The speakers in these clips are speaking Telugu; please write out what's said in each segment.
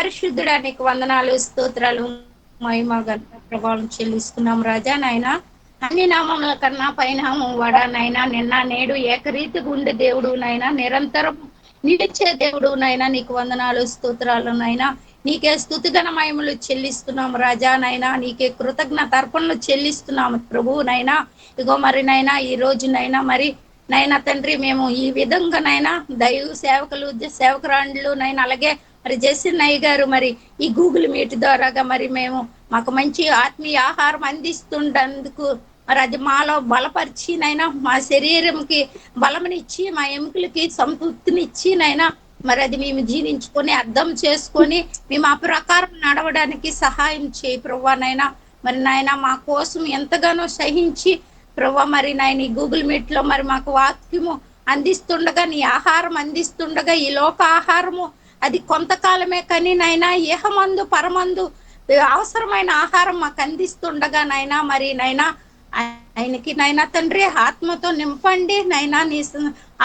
పరిశుద్ధుడా నీకు వందనాలు, స్తోత్రాలు, మహిమ ఘనత ప్రభావం చెల్లిస్తున్నాం రాజా. నాయన అన్ని నామముల కన్నా పైనామం వాడా నాయన, నిన్న నేడు ఏకరీతిగా ఉండే దేవుడు నాయన, నిరంతరం నిలిచే దేవుడు నాయన, నీకు వందనాలు, స్తోత్రాలు నాయన. నీకే స్తుతిగణ మహిమలు చెల్లిస్తున్నాం రాజా. నాయన నీకే కృతజ్ఞత అర్పణలు చెల్లిస్తున్నాము ప్రభు నైనా. ఇగో మరి నైనా ఈ రోజు నైనా మరి నైనా తండ్రి, మేము ఈ విధంగా నైనా దైవ సేవకులు సేవకురాండ్లు నైనా అలాగే మరి జసిన్నయ్య గారు మరి ఈ గూగుల్ మీట్ ద్వారాగా మరి మేము మాకు మంచి ఆత్మీయ ఆహారం అందిస్తుండేందుకు మరి అది మాలో బలపరిచి నైనా, మా శరీరంకి బలమునిచ్చి, మా ఎముకలకి సంతృప్తినిచ్చి నైనా మరి అది మేము జీవించుకొని అర్థం చేసుకొని మేము ఆ ప్రకారం నడవడానికి సహాయం చేయి ప్రభువా. నైనా మరి నాయన మా కోసం ఎంతగానో సహించి ప్రభువా మరి నాయన ఈ గూగుల్ మీట్ లో మరి మాకు వాక్యము అందిస్తుండగా, నీ ఆహారం అందిస్తుండగా, ఈ లోక ఆహారము అది కొంతకాలమే కానీ నైనా ఏహమందు పరమందు అవసరమైన ఆహారం మాకు అందిస్తుండగా నైనా మరి నైనా ఆయనకి నైనా తండ్రి ఆత్మతో నింపండి నైనా, నీ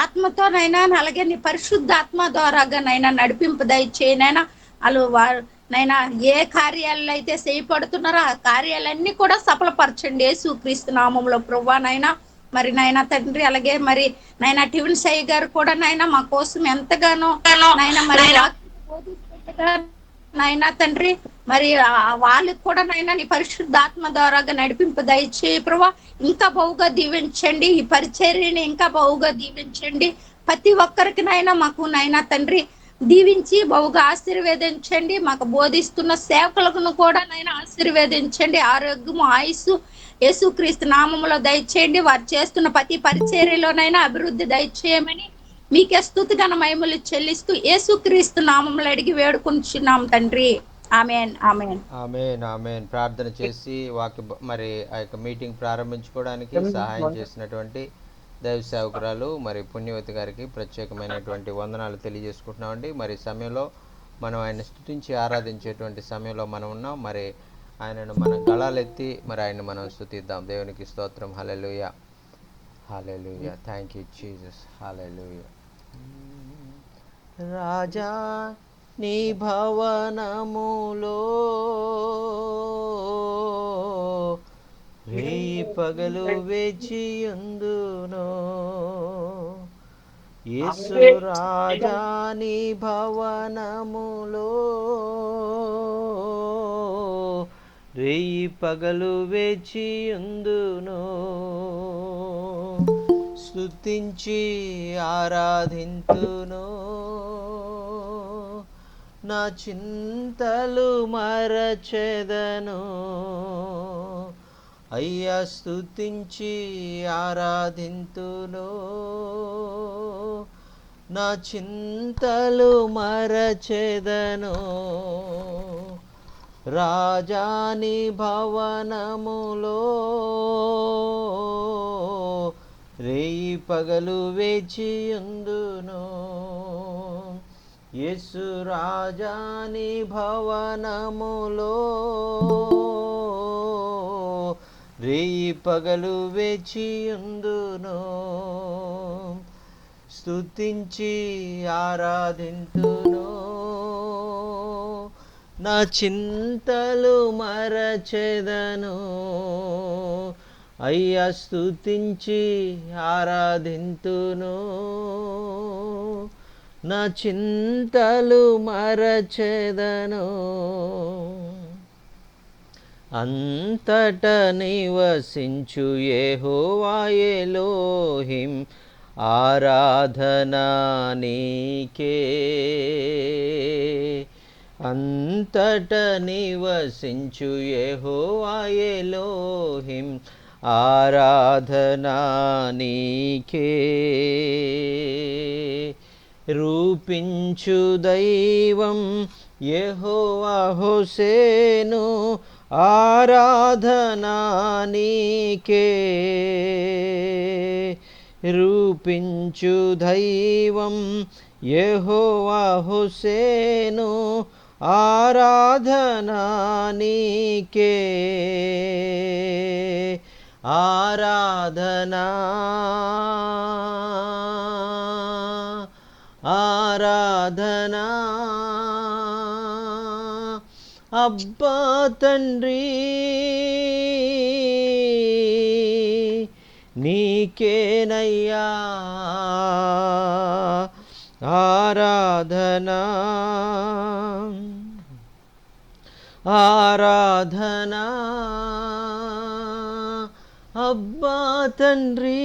ఆత్మతో నైనా అలాగే నీ పరిశుద్ధ ఆత్మ ద్వారాగా నైనా నడిపింపు దయచేయనైనా. వాళ్ళు వారు నైనా ఏ కార్యాలు అయితే చేయబడుతున్నారో ఆ కార్యాలన్నీ కూడా సఫలపరచండి యేసుక్రీస్తు నామంలో ప్రభువా. నైనా మరి నాయన తండ్రి అలాగే మరి నాయన టివెన్ సాయి గారు కూడా నాయన మా కోసం ఎంతగానో నాయన మరి బోధిస్తుండగా నాయన తండ్రి మరి వాళ్ళకి కూడా నాయన నీ పరిశుద్ధాత్మ ద్వారాగా నడిపింపు దయచేయి ప్రభా. ఇంకా బహుగా దీవించండి, ఈ పరిచర్యని ఇంకా బహుగా దీవించండి. ప్రతి ఒక్కరికి నైనా మాకు నైనా తండ్రి దీవించి బహుగా ఆశీర్వేదించండి. మాకు బోధిస్తున్న సేవకులను కూడా నైనా ఆశీర్వేదించండి. ఆరోగ్యము, ఆయుస్సు యేసుక్రీస్తు నామములో దయచేయండి. వారు చేస్తున్న ప్రతి పరిచర్యలోనైనా అభివృద్ధి దయచేయమని మీకే స్తుతిగణ మహిమలు చెల్లిస్తూ యేసుక్రీస్తు నామములో అడిగి వేడుకుంటున్నాం తండ్రి. ఆమేన్, ఆమేన్, ఆమేన్, ఆమేన్. ప్రార్థన చేసి మరి ఆ యొక్క మీటింగ్ ప్రారంభించుకోవడానికి సహాయం చేసినటువంటి దైవ సేవకురాలు మరి పుణ్యవతి గారికి ప్రత్యేకమైనటువంటి వందనాలు తెలియజేసుకుంటున్నామండి. మరి సమయంలో మనం ఆయన స్తుతించి ఆరాధించేటువంటి సమయంలో మనం ఉన్నాం. మరి ఆయనను మనం గళాలెత్తి మరి ఆయన మనం స్తుతిద్దాం. దేవునికి స్తోత్రం. Hallelujah, hallelujah. Thank you Jesus. Hallelujah. రాజా నీ భవనములో రేయి పగలు వేచియుందును. యేసు రాజా నీ భవనములో రేయి పగలు వేచియుందును. స్తుతించి ఆరాధింతును, నా చింతలు మరచెదను. అయ్యా స్తుతించి ఆరాధింతును, నా చింతలు మరచెదను. రాజాని భవనములో రేయి పగలు వేచియుందును. యేసు రాజాని భవనములో రేయి పగలు వేచియుందును. స్తుతించి ఆరాధింతును, నా చింతలు మరచెదను. అయ్యా స్తుతించి ఆరాధింతును, నా చింతలు మరచెదను. అంతట నివసించు యెహోవా ఎలోహిం, ఆరాధనా నీకే. అంతట నివసించు యెహోవా ఎలోహిం, ఆరాధనా నీకే. రూపించు దైవం యెహోవా హోసేను, ఆరాధనా నీకే. రూపించు దైవం యెహోవా హోసేను, ఆరాధనా నీకే. ఆరాధనా ఆరాధనా అబ్బా తండ్రి నీకేనయ్యా ఆరాధనా ఆరాధనా అబ్బా తండ్రి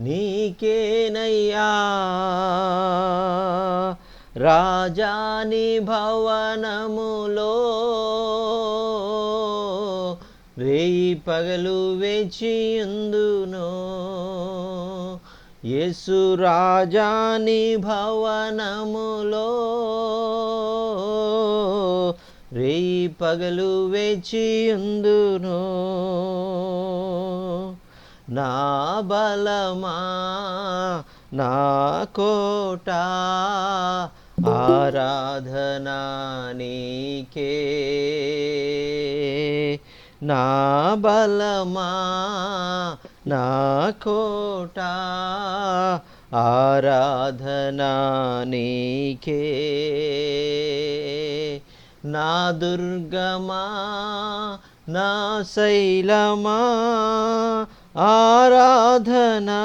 నీకేనయ్యా రాజాని భవనములో రేయి పగలు వేచియుందును యేసు రాజాని భవనములో రేయి పగలు వేచియుందును నా బలమా నా కోట ఆరాధనా నీకే నా బలమా నా కోట ఆరాధనా నీకే నా దుర్గమా నా శైలమా ఆరాధనా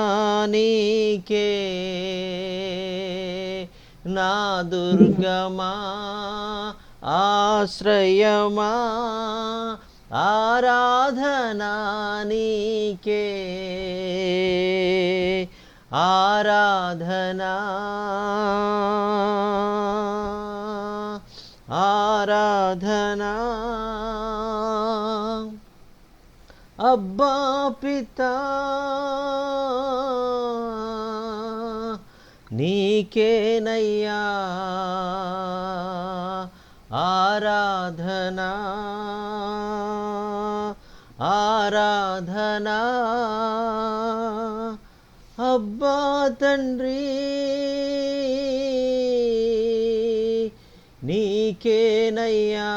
నీకే నా దుర్గమా ఆశ్రయమా ఆరాధనా నీకే ఆరాధనా ఆరాధనా అబ్బా పితా నీకేనయ్యా ఆరాధనా ఆరాధనా అబ్బా తండ్రి నీకేనయ్యా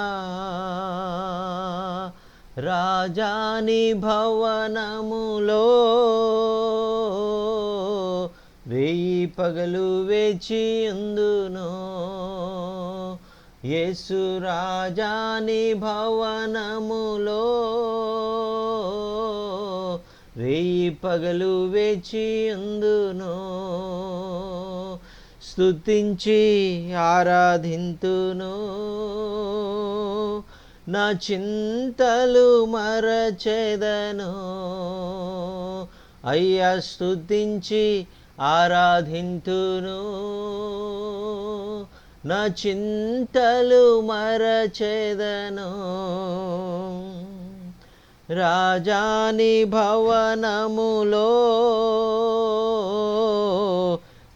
రాజాని భవనములో రేయి పగలు వేచియుందును యేసు రాజాని భవనములో రేయి పగలు వేచియుందును స్తుతించి ఆరాధింతును నా చింతలు మరచెదను అయ్యా స్తుతించి ఆరాధింతును నా చింతలు మరచెదను రాజాని భవనములో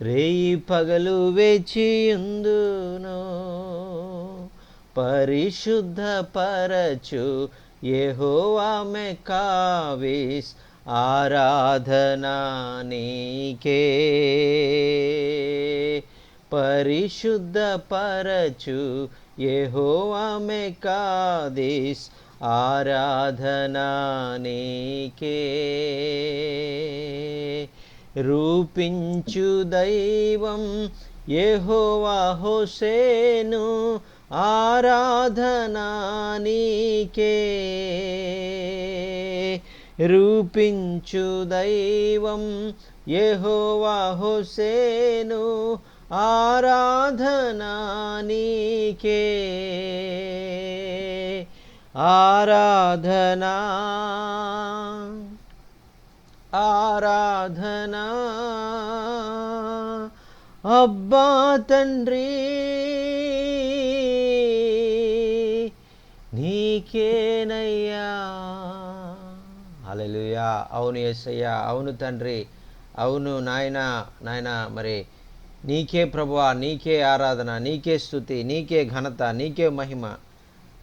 రేయి పగలు వేచియుందును పరిశుద్ధపరచు యెహోవా మెకావిస్ ఆరాధనా నీకే పరిశుద్ధపరచు యెహోవా మెకాదిస్ ఆరాధనా నీకే రూపించు దైవం యెహోవా హోసేను ఆరాధనా నీకే రూపించు దైవం యెహోవా హోసేను ఆరాధనా నీకే ఆరాధనా ఆరాధనా అబ్బా తండ్రి నీకేనయ్యా హల్లెలూయా అవును యేసయ్యా అవును తండ్రి అవును నాయనా మరి నీకే ప్రభువా నీకే ఆరాధన నీకే స్తుతి నీకే ఘనత నీకే మహిమ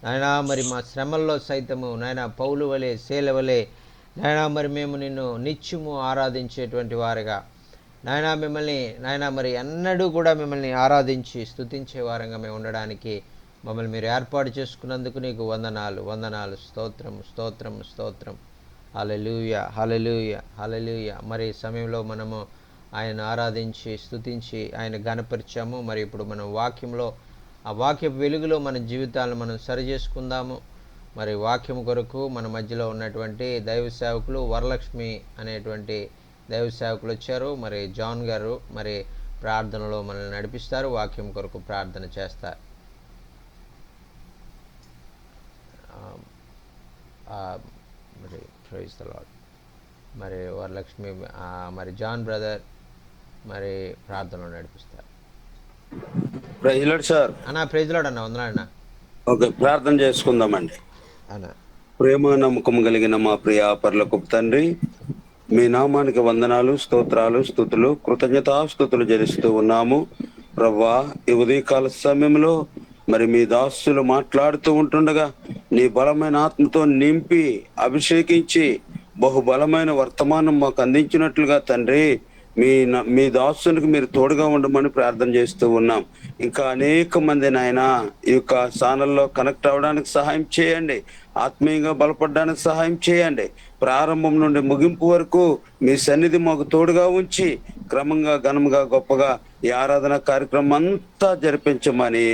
నాయనా మరి మా శ్రమల్లో సైతము నాయనా పౌలు వలె శేల వలె నాయనా మరి మేము నిన్ను నిత్యము ఆరాధించేటువంటి వారుగా నాయనా మిమ్మల్ని నాయనా మరి ఎన్నడూ కూడా మిమ్మల్ని ఆరాధించి స్తుతించే వారంగా మేము ఉండడానికి మమ్మల్ని మీరు ఏర్పాటు చేసుకున్నందుకు నీకు వందనాలు స్తోత్రం హల్లెలూయా హల్లెలూయా హల్లెలూయా మరి ఈ సమయంలో మనము ఆయన ఆరాధించి స్తుతించి ఆయన ఘనపరిచాము. మరి ఇప్పుడు మనం వాక్యంలో ఆ వాక్య వెలుగులో మన జీవితాలను మనం సరి చేసుకుందాము. మరి వాక్యం కొరకు మన మధ్యలో ఉన్నటువంటి దైవ సేవకులు వరలక్ష్మి అనేటువంటి దైవ సేవకులు వచ్చారు. మరి జాన్ గారు మరి ప్రార్థనలో మనల్ని నడిపిస్తారు, వాక్యం కొరకు ప్రార్థన చేస్తారు. మరి ప్రైజ్ ది లార్డ్. మరి వరలక్ష్మి మరి జాన్ బ్రదర్ మరి ప్రార్థనలో నడిపిస్తారు. Praise Lord sir. అన్న ప్రైజ్ లార్డ్ అన్న, వందనాలన్న. ఓకే, ప్రార్థన చేసుకుందామండి. అన్న ప్రేమ నమ్మకం కలిగిన మా ప్రియ పరలోకపు తండ్రి, మీ నామానికి వందనాలు, స్తోత్రాలు, స్తుతులు, కృతజ్ఞతాస్తుతులు చెల్లిస్తూ ఉన్నాము. ప్రవ్వా, ఈ ఉదయకాల సమయంలో మరి మీ దాసులు మాట్లాడుతూ ఉంటుండగా నీ బలమైన ఆత్మతో నింపి అభిషేకించి బహుబలమైన వర్తమానం మాకు అందించినట్లుగా తండ్రి మీ దాసునికి మీరు తోడుగా ఉండమని ప్రార్థన చేస్తూ ఉన్నాం. ఇంకా అనేక మంది నాయన ఈ యొక్క ఛానల్లో కనెక్ట్ అవ్వడానికి సహాయం చేయండి, ఆత్మీయంగా బలపడడానికి సహాయం చేయండి. ప్రారంభం నుండి ముగింపు వరకు మీ సన్నిధి మాకు తోడుగా ఉంచి క్రమంగా ఘనంగా గొప్పగా ఈ ఆరాధన కార్యక్రమం అంతా జరిపించమని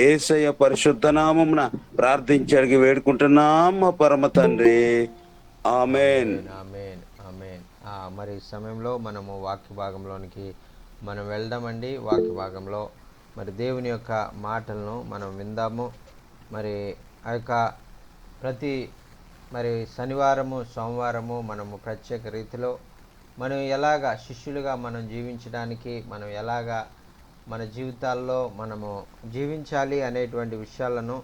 యేసయ్య పరిశుద్ధ నామమున ప్రార్థించి అడిగి వేడుకుంటున్నాం మా పరమ తండ్రి. ఆమేన్. ఆమేన్ ఆమేన్. మరి ఈ సమయంలో మనము వాక్య భాగంలోనికి మనం వెళ్దామండి. వాక్య భాగంలో మరి దేవుని యొక్క మాటలను మనం విందాము. మరి ఆ యొక్క ప్రతి మరి శనివారము సోమవారము మనము ప్రత్యేక రీతిలో మనం ఎలాగా శిష్యులుగా మనం జీవించడానికి, మనం ఎలాగా మన జీవితాల్లో మనము జీవించాలి అనేటువంటి విషయాలను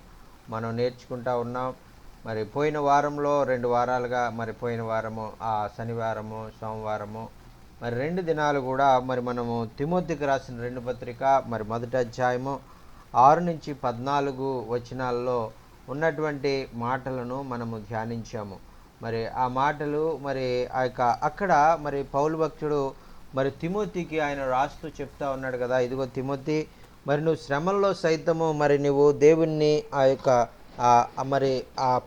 మనం నేర్చుకుంటూ ఉన్నాం. మరి పోయిన వారంలో 2 వారాలుగా మరి పోయిన వారము ఆ శనివారము సోమవారము మరి 2 దినాలు కూడా మరి మనము తిమోతికి రాసిన 2 పత్రిక మరి మొదటి అధ్యాయము 6 నుంచి 14 వచనాల్లో ఉన్నటువంటి మాటలను మనము ధ్యానించాము. మరి ఆ మాటలు మరి ఆ యొక్క అక్కడ మరి పౌలు భక్తుడు మరి తిమోతికి ఆయన రాస్తూ చెప్తా ఉన్నాడు కదా, ఇదిగో తిమోతి, మరి నువ్వు శ్రమల్లో సైతము మరి నువ్వు దేవుణ్ణి ఆ యొక్క మరి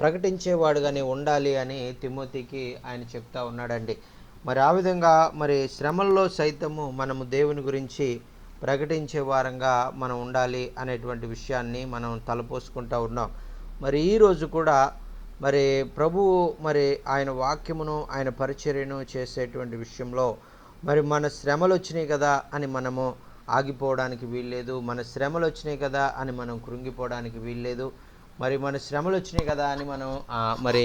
ప్రకటించేవాడుగానే ఉండాలి అని తిమోతికి ఆయన చెప్తా ఉన్నాడండి. మరి ఆ విధంగా మరి శ్రమల్లో సైతము మనము దేవుని గురించి ప్రకటించే వారంగా మనం ఉండాలి అనేటువంటి విషయాన్ని మనం తలపోసుకుంటూ ఉన్నాం. మరి ఈరోజు కూడా మరి ప్రభువు మరి ఆయన వాక్యమును ఆయన పరిచర్యను చేసేటువంటి విషయంలో మరి మన శ్రమలు వచ్చినాయి కదా అని మనము ఆగిపోవడానికి వీల్లేదు, మన శ్రమలు వచ్చినాయి కదా అని మనం కృంగిపోవడానికి వీల్లేదు, మరి మన శ్రమలు వచ్చినాయి కదా అని మనం మరి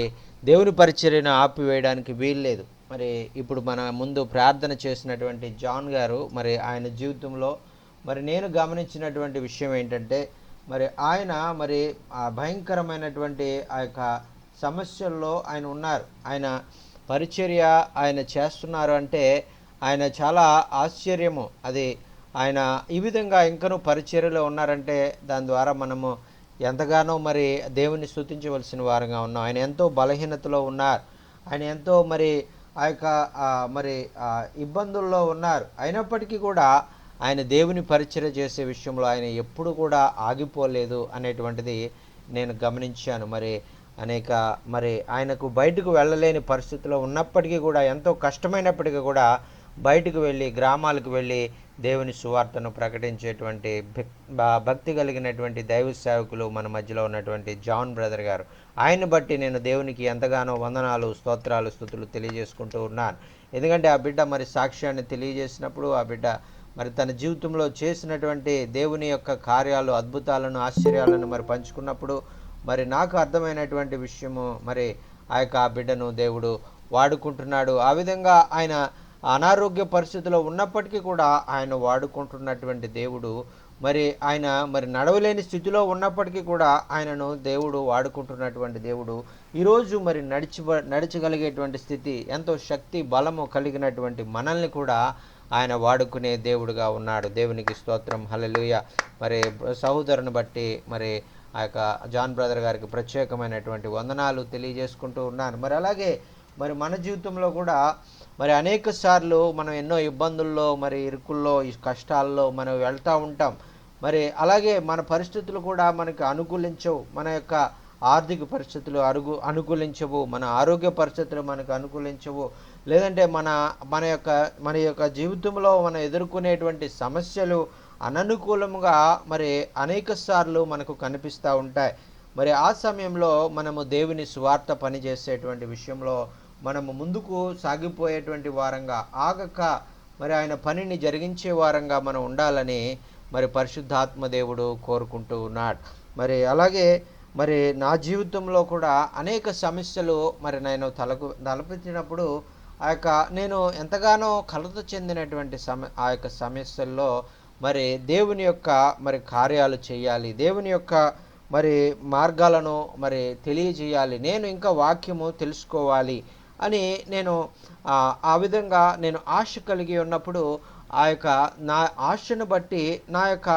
దేవుని పరిచర్యను ఆపివేయడానికి వీల్లేదు. మరి ఇప్పుడు మన ముందు ప్రార్థన చేసినటువంటి జాన్ గారు మరి ఆయన జీవితంలో మరి నేను గమనించినటువంటి విషయం ఏంటంటే మరి ఆయన మరి ఆ భయంకరమైనటువంటి ఆ యొక్క సమస్యల్లో ఆయన ఉన్నారు. ఆయన పరిచర్య ఆయన చేస్తున్నారు అంటే ఆయన చాలా ఆశ్చర్యము. అది ఆయన ఈ విధంగా ఇంకనూ పరిచర్యలో ఉన్నారంటే దాని ద్వారా మనము ఎంతగానో మరి దేవుని స్తుతించవలసిన వారంగా ఉన్నాం. ఆయన ఎంతో బలహీనతలో ఉన్నారు, ఆయన ఎంతో మరి ఆ యొక్క మరి ఇబ్బందుల్లో ఉన్నారు. అయినప్పటికీ కూడా ఆయన దేవుని పరిచర్య చేసే విషయంలో ఆయన ఎప్పుడు కూడా ఆగిపోలేదు అనేటువంటిది నేను గమనించాను. మరి అనేక మరి ఆయనకు బయటకు వెళ్ళలేని పరిస్థితిలో ఉన్నప్పటికీ కూడా, ఎంతో కష్టమైనప్పటికీ కూడా బయటకు వెళ్ళి గ్రామాలకు వెళ్ళి దేవుని సువార్తను ప్రకటించేటువంటి భక్తి కలిగినటువంటి దైవ సేవకులు మన మధ్యలో ఉన్నటువంటి జాన్ బ్రదర్ గారు. ఆయన బట్టి నేను దేవునికి ఎంతగానో వందనాలు, స్తోత్రాలు, స్తుతులు తెలియజేసుకుంటూ ఉన్నాను. ఎందుకంటే ఆ బిడ్డ మరి సాక్ష్యాన్ని తెలియజేసినప్పుడు, ఆ బిడ్డ మరి తన జీవితంలో చేసినటువంటి దేవుని యొక్క కార్యాలు, అద్భుతాలను, ఆశ్చర్యాలను మరి పంచుకున్నప్పుడు మరి నాకు అర్థమైనటువంటి విషయము మరి ఆ యొక్క ఆ బిడ్డను దేవుడు వాడుకుంటున్నాడు. ఆ విధంగా ఆయన అనారోగ్య పరిస్థితిలో ఉన్నప్పటికీ కూడా ఆయన వాడుకుంటున్నటువంటి దేవుడు, మరి ఆయన మరి నడవలేని స్థితిలో ఉన్నప్పటికీ కూడా ఆయనను దేవుడు వాడుకుంటున్నటువంటి దేవుడు ఈరోజు మరి నడిచగలిగేటువంటి స్థితి, ఎంతో శక్తి బలము కలిగినటువంటి మనల్ని కూడా ఆయన వాడుకునే దేవుడుగా ఉన్నాడు. దేవునికి స్తోత్రం, హల్లెలూయా. మరి సహోదరుని బట్టి మరి ఆ యొక్క జాన్ బ్రదర్ గారికి ప్రత్యేకమైనటువంటి వందనాలు తెలియజేసుకుంటూ ఉన్నాను. మరి అలాగే మరి మన జీవితంలో కూడా మరి అనేక సార్లు మనం ఎన్నో ఇబ్బందుల్లో మరి ఇరుకుల్లో ఈ కష్టాల్లో మనం వెళ్తూ ఉంటాం. మరి అలాగే మన పరిస్థితులు కూడా మనకు అనుకూలించవు, మన యొక్క ఆర్థిక పరిస్థితులు అనుకూలించవు, మన ఆరోగ్య పరిస్థితులు మనకు అనుకూలించవు. లేదంటే మన యొక్క జీవితంలో మనం ఎదుర్కొనేటువంటి సమస్యలు అననుకూలంగా మరి అనేక సార్లు మనకు కనిపిస్తూ ఉంటాయి. మరి ఆ సమయంలో మనము దేవుని సువార్త పనిచేసేటువంటి విషయంలో మనము ముందుకు సాగిపోయేటువంటి వారంగా ఆగక మరి ఆయన పనిని జరిగించే వారంగా మనం ఉండాలని మరి పరిశుద్ధాత్మ దేవుడు కోరుకుంటూ ఉన్నాడు. మరి అలాగే మరి నా జీవితంలో కూడా అనేక సమస్యలు మరి నేను తలపించినప్పుడు నేను ఎంతగానో కలత చెందినటువంటి ఆ యొక్క సమస్యల్లో మరి దేవుని యొక్క మరి కార్యాలు చేయాలి, దేవుని యొక్క మరి మార్గాలను మరి తెలియజేయాలి, నేను ఇంకా వాక్యము తెలుసుకోవాలి అని నేను ఆ విధంగా నేను ఆశ కలిగి ఉన్నప్పుడు ఆ యొక్క నా ఆశను బట్టి నా యొక్క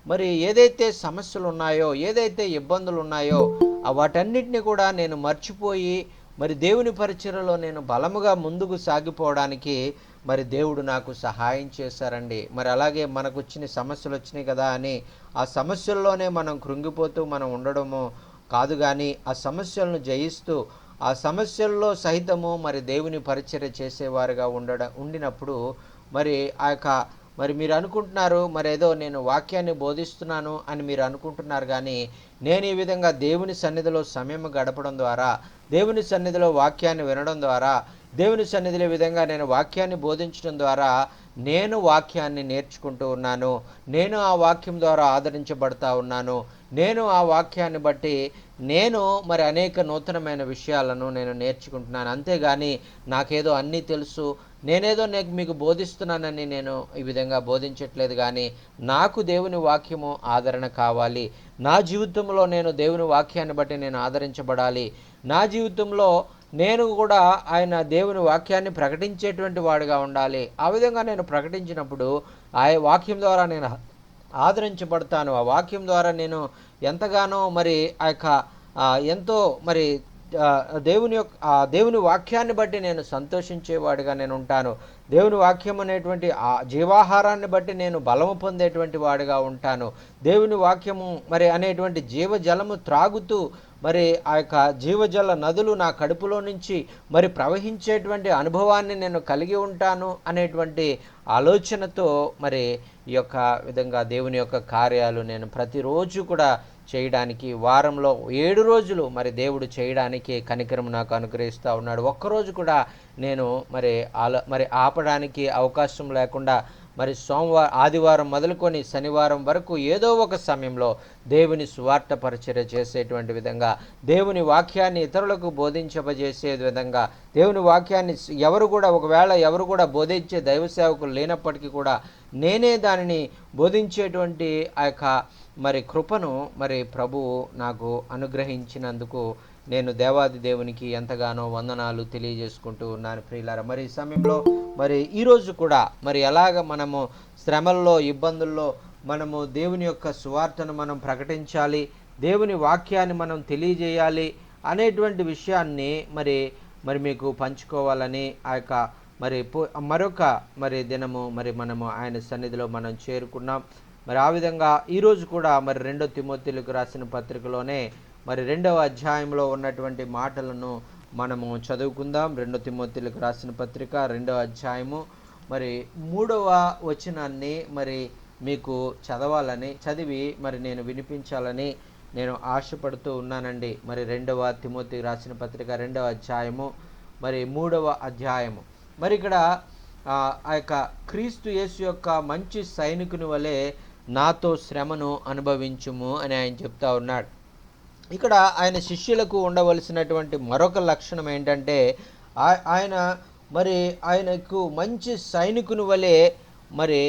మరి ఏదైతే సమస్యలు ఉన్నాయో, ఏదైతే ఇబ్బందులు ఉన్నాయో వాటన్నిటిని కూడా నేను మర్చిపోయి మరి దేవుని పరిచర్యలో నేను బలముగా ముందుకు సాగిపోవడానికి మరి దేవుడు నాకు సహాయం చేశారండి. మరి అలాగే మనకు వచ్చిన సమస్యలు వచ్చినాయి కదా అని ఆ సమస్యల్లోనే మనం కృంగిపోతూ మనం ఉండడము కాదు, కానీ ఆ సమస్యలను జయిస్తూ ఆ సమస్యల్లో సహితము మరి దేవుని పరిచర్య చేసేవారుగా ఉండినప్పుడు మరి మరి మీరు అనుకుంటున్నారు మరి ఏదో నేను వాక్యాన్ని బోధిస్తున్నాను అని మీరు అనుకుంటున్నారు, కానీ నేను ఈ విధంగా దేవుని సన్నిధిలో సమయం గడపడం ద్వారా, దేవుని సన్నిధిలో వాక్యాన్ని వినడం ద్వారా, దేవుని సన్నిధిలో విధంగా నేను వాక్యాన్ని బోధించడం ద్వారా నేను వాక్యాన్ని నేర్చుకుంటూ ఉన్నాను, నేను ఆ వాక్యం ద్వారా ఆదరించబడతా ఉన్నాను, నేను ఆ వాక్యాన్ని బట్టి నేను మరి అనేక నూతనమైన విషయాలను నేను నేర్చుకుంటున్నాను. అంతేగాని నాకేదో అన్నీ తెలుసు, నేనేదో మీకు బోధిస్తున్నానని నేను ఈ విధంగా బోధించట్లేదు, కానీ నాకు దేవుని వాక్యము ఆదరణ కావాలి, నా జీవితంలో నేను దేవుని వాక్యాన్ని బట్టి నేను ఆదరించబడాలి, నా జీవితంలో నేను కూడా ఆయన దేవుని వాక్యాన్ని ప్రకటించేటువంటి వాడిగా ఉండాలి. ఆ విధంగా నేను ప్రకటించినప్పుడు ఆ వాక్యం ద్వారా నేను ఆదరించబడతాను. ఆ వాక్యం ద్వారా నేను ఎంతగానో మరి ఎంతో మరి దేవుని వాక్యాన్ని బట్టి నేను సంతోషించేవాడిగా నేను ఉంటాను. దేవుని వాక్యం అనేటువంటి ఆ జీవాహారాన్ని బట్టి నేను బలము పొందేటువంటి వాడిగా ఉంటాను. దేవుని వాక్యము మరి అనేటువంటి జీవజలము త్రాగుతూ మరి ఆ యొక్క జీవజల నదులు నా కడుపులో నుంచి మరి ప్రవహించేటువంటి అనుభవాన్ని నేను కలిగి ఉంటాను అనేటువంటి ఆలోచనతో మరి ఈ యొక్క విధంగా దేవుని యొక్క కార్యాలు నేను ప్రతిరోజు కూడా చేయడానికి, వారంలో 7 రోజులు మరి దేవుడు చేయడానికి కనికరం నాకు అనుగ్రహిస్తూ ఉన్నాడు. ఒక్కరోజు కూడా నేను మరి ఆపడానికి అవకాశం లేకుండా మరి ఆదివారం మొదలుకొని శనివారం వరకు ఏదో ఒక సమయంలో దేవుని సువార్త పరిచర్య చేసేటువంటి విధంగా, దేవుని వాక్యాన్ని ఇతరులకు బోధించబజేసే విధంగా, దేవుని వాక్యాన్ని ఒకవేళ ఎవరు కూడా బోధించే దైవ సేవకులు లేనప్పటికీ కూడా నేనే దానిని బోధించేటువంటి ఆ యొక్క మరి కృపను మరి ప్రభువు నాకు అనుగ్రహించినందుకు నేను దేవాది దేవునికి ఎంతగానో వందనాలు తెలియజేసుకుంటూ ఉన్నాను. ప్రియులారా, మరి ఈ సమయంలో మరి ఈరోజు కూడా మరి ఎలాగ మనము శ్రమల్లో, ఇబ్బందుల్లో మనము దేవుని యొక్క సువార్తను మనం ప్రకటించాలి, దేవుని వాక్యాన్ని మనం తెలియజేయాలి అనేటువంటి విషయాన్ని మరి మీకు పంచుకోవాలని ఆ యొక్క మరొక దినము మరి మనము ఆయన సన్నిధిలో మనం చేరుకున్నాం. మరి ఆ విధంగా ఈరోజు కూడా మరి 2 తిమోతిలకు రాసిన పత్రికలోనే మరి 2వ అధ్యాయంలో ఉన్నటువంటి మాటలను మనము చదువుకుందాం. 2 తిమోతిలకు రాసిన పత్రిక 2వ అధ్యాయము మరి 3వ వచనాన్ని మరి మీకు చదివి మరి నేను వినిపించాలని నేను ఆశపడుతూ ఉన్నానండి. మరి 2వ తిమోతికి రాసిన పత్రిక 2వ అధ్యాయము మరి 3వ అధ్యాయము. మరి ఇక్కడ ఆ యొక్క క్రీస్తు యేసు యొక్క మంచి సైనికుని వలె నాతో శ్రమను అనుభవించుము అని ఆయన చెప్తా ఉన్నాడు. ఇక్కడ ఆయన శిష్యులకు ఉండవలసినటువంటి మరొక లక్షణం ఏంటంటే ఆయనకు మంచి సైనికుని వలె మరి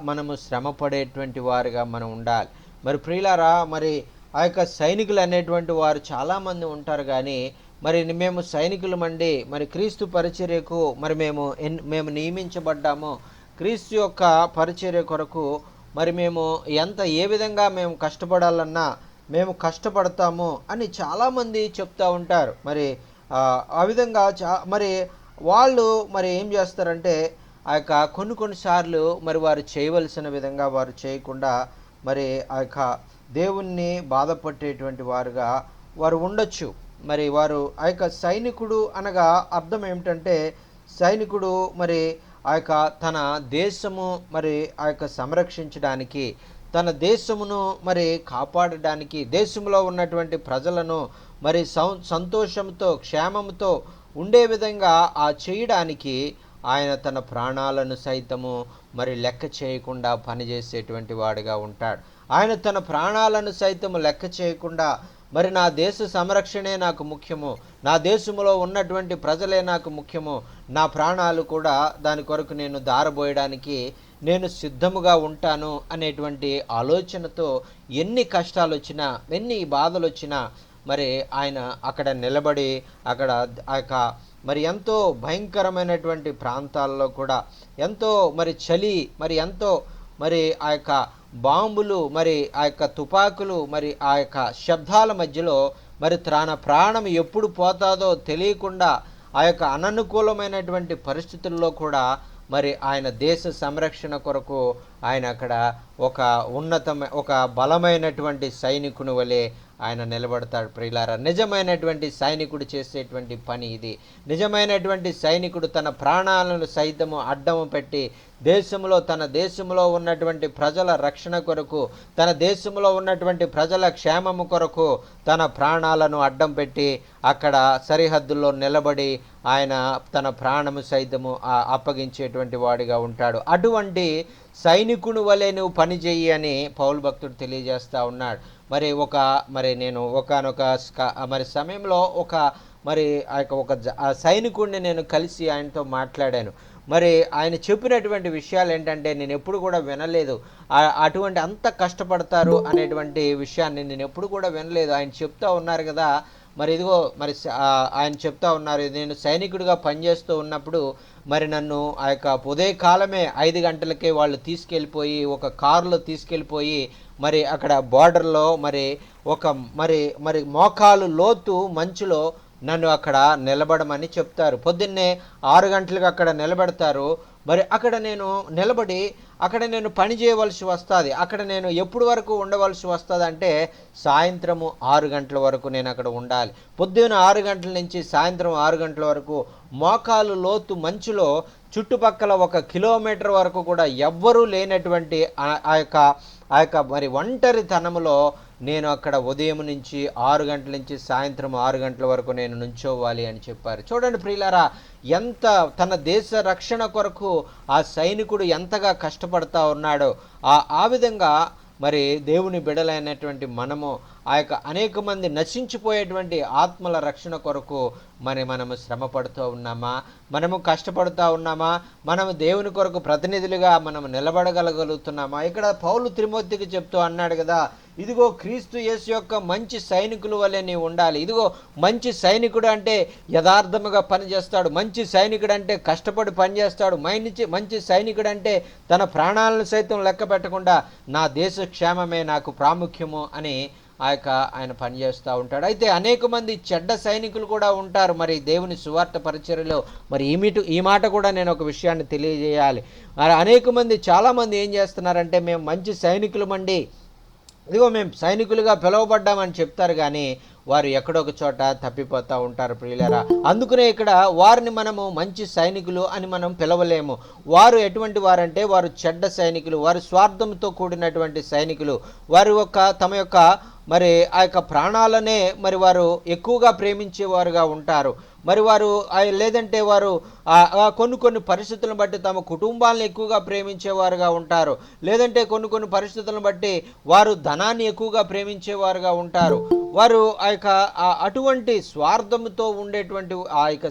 మనము శ్రమ పడేటువంటి వారుగా మనం ఉండాలి. మరి ప్రియులారా, మరి ఆ యొక్క సైనికులు అనేటువంటి వారు చాలామంది ఉంటారు, కానీ మరి మేము సైనికులమండి, మరి క్రీస్తు పరిచర్యకు మరి మేము నియమించబడ్డాము, క్రీస్తు యొక్క పరిచర్య కొరకు మరి మేము ఏ విధంగా మేము కష్టపడాలన్నా మేము కష్టపడతాము అని చాలామంది చెప్తూ ఉంటారు. మరి ఆ విధంగా మరి వాళ్ళు మరి ఏం చేస్తారంటే ఆ యొక్క కొన్నిసార్లు మరి వారు చేయవలసిన విధంగా వారు చేయకుండా మరి ఆ యొక్క దేవుణ్ణి బాధపట్టేటువంటి వారుగా వారు ఉండొచ్చు. మరి వారు ఆ యొక్క సైనికుడు అనగా అర్థం ఏమిటంటే సైనికుడు మరి ఆ యొక్క తన దేశము మరి ఆ యొక్క సంరక్షించడానికి, తన దేశమును మరి కాపాడడానికి, దేశంలో ఉన్నటువంటి ప్రజలను మరి సంతోషంతో క్షేమంతో ఉండే విధంగా చేయడానికి ఆయన తన ప్రాణాలను సైతము మరి లెక్క చేయకుండా పనిచేసేటువంటి వాడిగా ఉంటాడు. ఆయన తన ప్రాణాలను సైతము లెక్క చేయకుండా మరి నా దేశ సంరక్షణే నాకు ముఖ్యము, నా దేశంలో ఉన్నటువంటి ప్రజలే నాకు ముఖ్యము, నా ప్రాణాలు కూడా దాని కొరకు నేను దారబోయడానికి నేను సిద్ధముగా ఉంటాను అనేటువంటి ఆలోచనతో ఎన్ని కష్టాలు వచ్చినా, ఎన్ని బాధలు వచ్చినా మరి ఆయన అక్కడ నిలబడి అక్కడ మరి ఎంతో భయంకరమైనటువంటి ప్రాంతాల్లో కూడా ఎంతో మరి చలి, మరి ఎంతో మరి ఆ యొక్క బాంబులు, మరి ఆ యొక్క తుపాకులు, మరి ఆ యొక్క శబ్దాల మధ్యలో మరి తన ప్రాణం ఎప్పుడు పోతాదో తెలియకుండా ఆ యొక్క అననుకూలమైనటువంటి పరిస్థితుల్లో కూడా మరి ఆయన దేశ సంరక్షణ కొరకు ఆయన అక్కడ ఒక బలమైనటువంటి సైనికుని వలె ఆయన నిలబడతాడు. ప్రియులారా, నిజమైనటువంటి సైనికుడు చేసేటువంటి పని ఇది. నిజమైనటువంటి సైనికుడు తన ప్రాణాలను సైతము అడ్డము పెట్టి తన దేశంలో ఉన్నటువంటి ప్రజల రక్షణ కొరకు, తన దేశంలో ఉన్నటువంటి ప్రజల క్షేమము కొరకు తన ప్రాణాలను అడ్డం పెట్టి అక్కడ సరిహద్దుల్లో నిలబడి ఆయన తన ప్రాణము సైతము అప్పగించేటువంటి వాడిగా ఉంటాడు. అటువంటి సైనికుని వలె నువ్వు పని చెయ్యి అని పౌలు భక్తుడు తెలియజేస్తూ ఉన్నాడు. మరి నేను ఒకానొక మరి సమయంలో ఆ సైనికుడిని నేను కలిసి ఆయనతో మాట్లాడాను. మరి ఆయన చెప్పినటువంటి విషయాలు ఏంటంటే నేను ఎప్పుడు కూడా వినలేదు, అటువంటి అంత కష్టపడతారు అనేటువంటి విషయాన్ని నేను ఎప్పుడు కూడా వినలేదు. ఆయన చెప్తా ఉన్నారు కదా, మరి ఇదిగో మరి ఆయన చెప్తా ఉన్నారు, నేను సైనికుడిగా పనిచేస్తూ ఉన్నప్పుడు మరి నన్ను ఆ యొక్క ఉదయకాలమే 5 గంటలకే వాళ్ళు తీసుకెళ్ళిపోయి ఒక కారులో తీసుకెళ్ళిపోయి మరి అక్కడ బార్డర్లో మరి మోకాలు లోతు మంచులో నన్ను అక్కడ నిలబడమని చెప్తారు. పొద్దున్నే 6 గంటలకు అక్కడ నిలబెడతారు. మరి అక్కడ నేను నిలబడి అక్కడ నేను పని చేయవలసి వస్తుంది. అక్కడ నేను ఎప్పుడు వరకు ఉండవలసి వస్తుంది అంటే సాయంత్రము 6 గంటల వరకు నేను అక్కడ ఉండాలి. పొద్దున్న 6 గంటల నుంచి సాయంత్రం 6 గంటల వరకు మోకాలు లోతు మంచులో చుట్టుపక్కల 1 కిలోమీటర్ వరకు కూడా ఎవ్వరూ లేనటువంటి ఆ యొక్క మరి ఒంటరితనములో నేను అక్కడ ఉదయం నుంచి 6 గంటల నుంచి సాయంత్రం 6 గంటల వరకు నేను నుంచోవాలి అని చెప్పారు. చూడండి ప్రియులారా, ఎంత తన దేశ రక్షణ కొరకు ఆ సైనికుడు ఎంతగా కష్టపడతా ఉన్నాడో ఆ విధంగా మరి దేవుని బిడలైనటువంటి మనము ఆ యొక్క అనేక మంది నశించిపోయేటువంటి ఆత్మల రక్షణ కొరకు మనము శ్రమ పడుతూ ఉన్నామా, మనము కష్టపడుతూ ఉన్నామా, మనము దేవుని కొరకు ప్రతినిధులుగా మనము నిలబడగలుగుతున్నామా? ఇక్కడ పౌలు తిమోతికి చెప్తూ అన్నాడు కదా, ఇదిగో క్రీస్తు యేసు యొక్క మంచి సైనికుల వలె నీవు ఉండాలి. ఇదిగో మంచి సైనికుడు అంటే యథార్థముగా పనిచేస్తాడు, మంచి సైనికుడు అంటే కష్టపడి పనిచేస్తాడు, మంచి సైనికుడు అంటే తన ప్రాణాలను సైతం లెక్క పెట్టకుండా నా దేశ క్షేమమే నాకు ప్రాముఖ్యము అని ఆయన పనిచేస్తూ ఉంటాడు. అయితే అనేక మంది చెడ్డ సైనికులు కూడా ఉంటారు మరి దేవుని సువార్త పరిచర్యలో. మరి ఈ మాట కూడా నేను ఒక విషయాన్ని తెలియజేయాలి. మరి అనేక మంది చాలామంది ఏం చేస్తున్నారంటే మేము మంచి సైనికులమండి, ఇదిగో మేము సైనికులుగా పిలువబడ్డామని చెప్తారు, కానీ వారు ఎక్కడొక చోట తప్పిపోతూ ఉంటారు ప్రియులారా. అందుకనే ఇక్కడ వారిని మనము మంచి సైనికులు అని మనం పిలవలేము. వారు ఎటువంటి వారంటే వారు చెడ్డ సైనికులు, వారు స్వార్థంతో కూడినటువంటి సైనికులు. వారు తమ యొక్క మరి ఆ యొక్క ప్రాణాలనే మరి వారు ఎక్కువగా ప్రేమించేవారుగా ఉంటారు. మరి వారు లేదంటే వారు కొన్ని పరిస్థితులను బట్టి తమ కుటుంబాలను ఎక్కువగా ప్రేమించేవారుగా ఉంటారు, లేదంటే కొన్ని పరిస్థితులను బట్టి వారు ధనాన్ని ఎక్కువగా ప్రేమించేవారుగా ఉంటారు. వారు అటువంటి స్వార్థంతో ఉండేటువంటి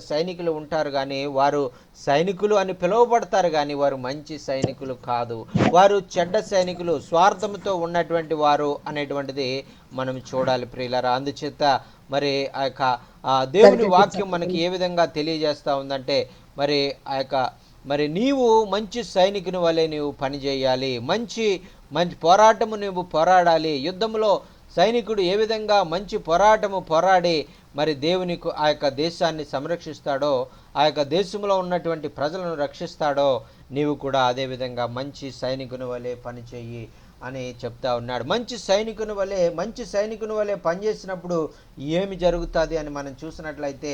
సైనికులు ఉంటారు, కానీ వారు సైనికులు అని పిలువబడతారు, కానీ వారు మంచి సైనికులు కాదు. వారు చెడ్డ సైనికులు, స్వార్థంతో ఉన్నటువంటి వారు అనేటువంటిది మనం చూడాలి ప్రియులారా. అందుచేత మరి దేవుని వాక్యం మనకి ఏ విధంగా తెలియజేస్తూ ఉందంటే మరి నీవు మంచి సైనికుని వలె నీవు పనిచేయాలి, మంచి పోరాటము నువ్వు పోరాడాలి. యుద్ధంలో సైనికుడు ఏ విధంగా మంచి పోరాడి మరి దేవుని ఆ యొక్క దేశాన్ని సంరక్షిస్తాడో, ఆ యొక్క దేశంలో ఉన్నటువంటి ప్రజలను రక్షిస్తాడో, నీవు కూడా అదేవిధంగా మంచి సైనికుని వలె పనిచేయి. అని చెప్తా ఉన్నాడు. మంచి సైనికుని వలె పనిచేసినప్పుడు ఏమి జరుగుతుంది అని మనం చూసినట్లయితే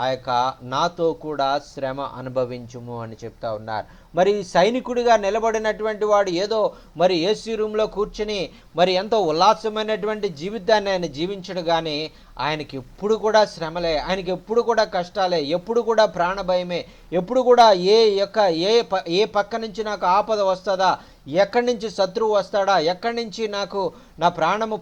ఆ యొక్క నాతో కూడా శ్రమ అనుభవించుము అని చెప్తా ఉన్నారు. మరి సైనికుడిగా నిలబడినటువంటి వాడు ఏదో మరి ఏసీ రూమ్లో కూర్చుని మరి ఎంతో ఉల్లాసమైనటువంటి జీవితాన్ని ఆయన జీవించడు, కానీ ఆయనకి ఎప్పుడు కూడా శ్రమలే, ఆయనకి ఎప్పుడు కూడా కష్టాలే, ఎప్పుడు కూడా ప్రాణభయమే, ఎప్పుడు కూడా ఏ పక్క నుంచి నాకు ఆపద వస్తుందా, ఎక్కడి నుంచి శత్రువు వస్తాడా, ఎక్కడి నుంచి నాకు నా ప్రాణము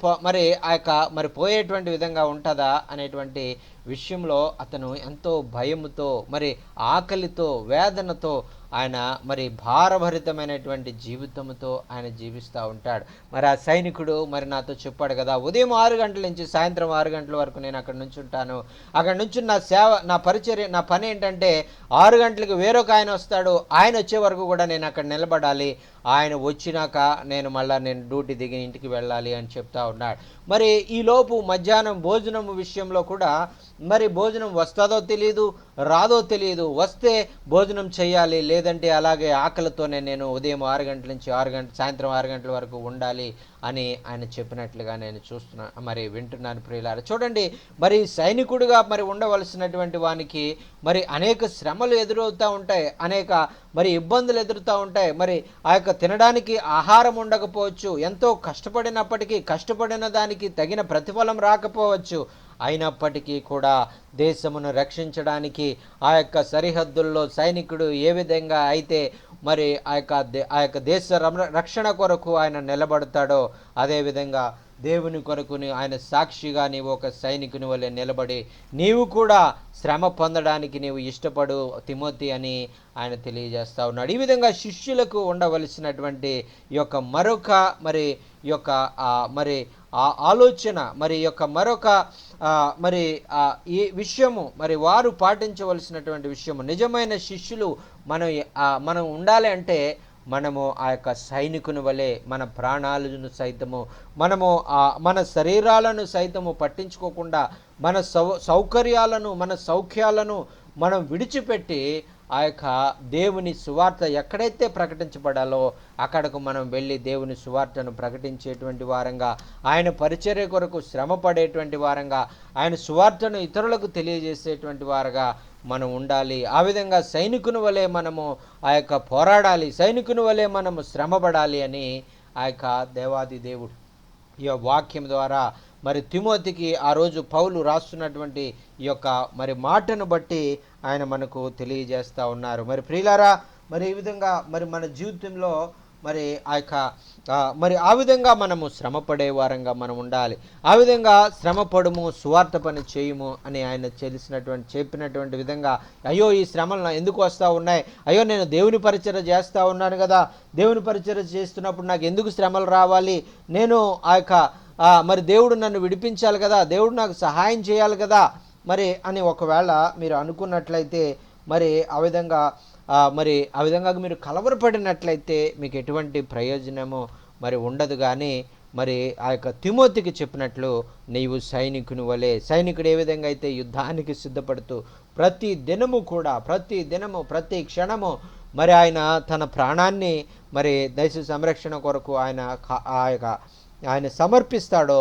మరి పోయేటువంటి విధంగా ఉంటుందా అనేటువంటి విషయంలో అతను ఎంతో భయముతో మరి ఆకలితో వేదనతో ఆయన మరి భారభరితమైనటువంటి జీవితంతో ఆయన జీవిస్తూ ఉంటాడు. మరి ఆ సైనికుడు మరి నాతో చెప్పాడు కదా, ఉదయం 6 గంటల నుంచి సాయంత్రం 6 గంటల వరకు నేను అక్కడ నుంచి ఉంటాను, అక్కడ నుంచి నా పరిచర్య నా పని ఏంటంటే 6 గంటలకు వేరొక ఆయన వస్తాడు, ఆయన వచ్చే వరకు కూడా నేను అక్కడ నిలబడాలి, ఆయన వచ్చినాక నేను డ్యూటీ దిగి ఇంటికి వెళ్ళాలి అని చెప్తా ఉన్నాడు. మరి ఈలోపు మధ్యాహ్నం భోజనం విషయంలో కూడా మరి భోజనం వస్తుందో తెలియదు, రాదో తెలియదు, వస్తే భోజనం చేయాలి, లేదంటే అలాగే ఆకలితోనే నేను ఉదయం 6 గంటల నుంచి సాయంత్రం 6 గంటల వరకు ఉండాలి అని ఆయన చెప్పినట్లుగా నేను వింటున్నాను ప్రియులారా. చూడండి, మరి సైనికుడిగా మరి ఉండవలసినటువంటి వానికి మరి అనేక శ్రమలు ఎదురవుతూ ఉంటాయి, అనేక మరి ఇబ్బందులు ఎదురుతూ ఉంటాయి. మరి ఆ యొక్క తినడానికి ఆహారం ఉండకపోవచ్చు, ఎంతో కష్టపడినప్పటికీ కష్టపడిన దానికి తగిన ప్రతిఫలం రాకపోవచ్చు, అయినప్పటికీ కూడా దేశమును రక్షించడానికి ఆ యొక్క సరిహద్దుల్లో సైనికుడు ఏ విధంగా అయితే మరి ఆ యొక్క దేశ రక్షణ కొరకు ఆయన నిలబడతాడో, అదేవిధంగా దేవుని కొరకుని ఆయన సాక్షిగా నీవు ఒక సైనికుని వలె నిలబడి నీవు కూడా శ్రమ పొందడానికి నీవు ఇష్టపడు తిమోతి అని ఆయన తెలియజేస్తూ ఉన్నాడు. ఈ విధంగా శిష్యులకు ఉండవలసినటువంటి ఈ యొక్క మరొక మరి ఈ యొక్క మరి ఆలోచన మరి యొక్క మరొక మరి ఈ విషయము మరి వారు పాటించవలసినటువంటి విషయము, నిజమైన శిష్యులు మనం ఉండాలి అంటే మనము ఆ యొక్క సైనికుని వలె మన ప్రాణాలను సైతము మనము మన శరీరాలను సైతము పట్టించుకోకుండా మన సౌకర్యాలను మన సౌఖ్యాలను మనం విడిచిపెట్టి ఆ యొక్క దేవుని సువార్త ఎక్కడైతే ప్రకటించబడాలో అక్కడకు మనం వెళ్ళి దేవుని సువార్తను ప్రకటించేటువంటి వారంగా, ఆయన పరిచర్య కొరకు శ్రమ పడేటువంటి వారంగా, ఆయన సువార్తను ఇతరులకు తెలియజేసేటువంటి వారుగా మనం ఉండాలి. ఆ విధంగా సైనికుని వలె మనము ఆ యొక్క పోరాడాలి, సైనికుని వలె మనము శ్రమపడాలి అని ఆ యొక్క దేవాది దేవుడు ఈ వాక్యం ద్వారా మరి తిమోతికి ఆ రోజు పౌలు రాస్తున్నటువంటి ఈ యొక్క మరి మాటను బట్టి ఆయన మనకు తెలియజేస్తూ ఉన్నారు. మరి ప్రియులారా, మరి ఈ విధంగా మరి మన జీవితంలో మరి ఆ యొక్క మరి ఆ విధంగా మనము శ్రమపడే వారంగా మనం ఉండాలి. ఆ విధంగా శ్రమపడము, సువార్త పని చేయము అని ఆయన చెప్పినటువంటి విధంగా, అయ్యో ఈ శ్రమలు ఎందుకు వస్తూ ఉన్నాయి, అయ్యో నేను దేవుని పరిచర్య చేస్తూ ఉన్నాను కదా, దేవుని పరిచర్య చేస్తున్నప్పుడు నాకు ఎందుకు శ్రమలు రావాలి, నేను ఆ యొక్క మరి దేవుడు నన్ను విడిపించాలి కదా, దేవుడు నాకు సహాయం చేయాలి కదా మరి అని ఒకవేళ మీరు అనుకున్నట్లయితే మరి ఆ విధంగా మీరు కలవరపడినట్లయితే మీకు ఎటువంటి ప్రయోజనము మరి ఉండదు. కానీ మరి ఆ యొక్క తిమోతికి చెప్పినట్లు నీవు సైనికుని వలె, సైనికుడు ఏ విధంగా అయితే యుద్ధానికి సిద్ధపడుతూ ప్రతి దినము ప్రతి క్షణము మరి ఆయన తన ప్రాణాన్ని మరి దేశ సంరక్షణ కొరకు ఆయన సమర్పిస్తాడో,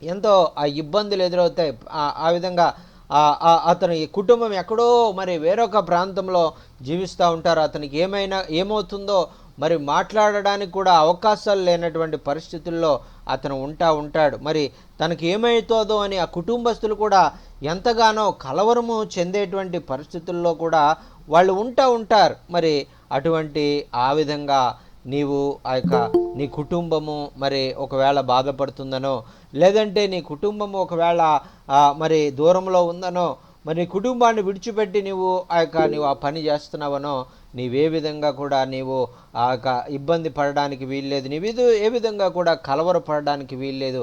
ఎంతో ఆ ఇబ్బందులు ఎదురవుతాయి. ఆ విధంగా అతని కుటుంబం ఎక్కడో మరి వేరొక ప్రాంతంలో జీవిస్తూ ఉంటారు, అతనికి ఏమవుతుందో మరి మాట్లాడడానికి కూడా అవకాశాలు లేనటువంటి పరిస్థితుల్లో అతను ఉంటాడు. మరి తనకి ఏమవుతుందో అని ఆ కుటుంబస్తులు కూడా ఎంతగానో కలవరము చెందేటువంటి పరిస్థితుల్లో కూడా వాళ్ళు ఉంటారు. మరి అటువంటి ఆ విధంగా నీవు ఆ యొక్క నీ కుటుంబము మరి ఒకవేళ బాధపడుతుందనో, లేదంటే నీ కుటుంబము ఒకవేళ మరి దూరంలో ఉందనో, మరి నీ కుటుంబాన్ని విడిచిపెట్టి నీవు ఆ పని చేస్తున్నావనో, నీవే విధంగా కూడా నీవు ఆ యొక్క ఇబ్బంది పడడానికి వీల్లేదు, నీవు ఏ విధంగా కూడా కలవరపడడానికి వీల్లేదు.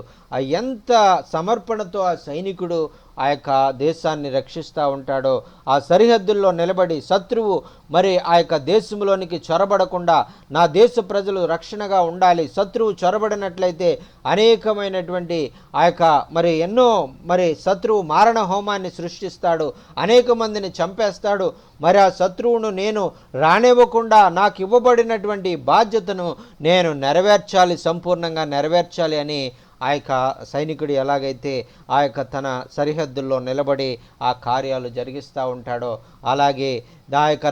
ఎంత సమర్పణతో ఆ సైనికుడు ఆ యొక్క దేశాన్ని రక్షిస్తూ ఉంటాడో, ఆ సరిహద్దుల్లో నిలబడి శత్రువు మరి ఆ యొక్క దేశంలోనికి చొరబడకుండా నా దేశ ప్రజలు రక్షణగా ఉండాలి, శత్రువు చొరబడినట్లయితే అనేకమైనటువంటి ఆ యొక్క మరి ఎన్నో మరి శత్రువు మారణ హోమాన్ని సృష్టిస్తాడు, అనేక మందిని చంపేస్తాడు, మరి ఆ శత్రువును నేను రానివ్వకుండా నాకు ఇవ్వబడినటువంటి బాధ్యతను నేను నెరవేర్చాలి, సంపూర్ణంగా నెరవేర్చాలి అని ఆ యొక్క సైనికుడు ఎలాగైతే ఆ యొక్క తన సరిహద్దుల్లో నిలబడి ఆ కార్యాలు జరిగిస్తూ ఉంటాడో, అలాగే నా యొక్క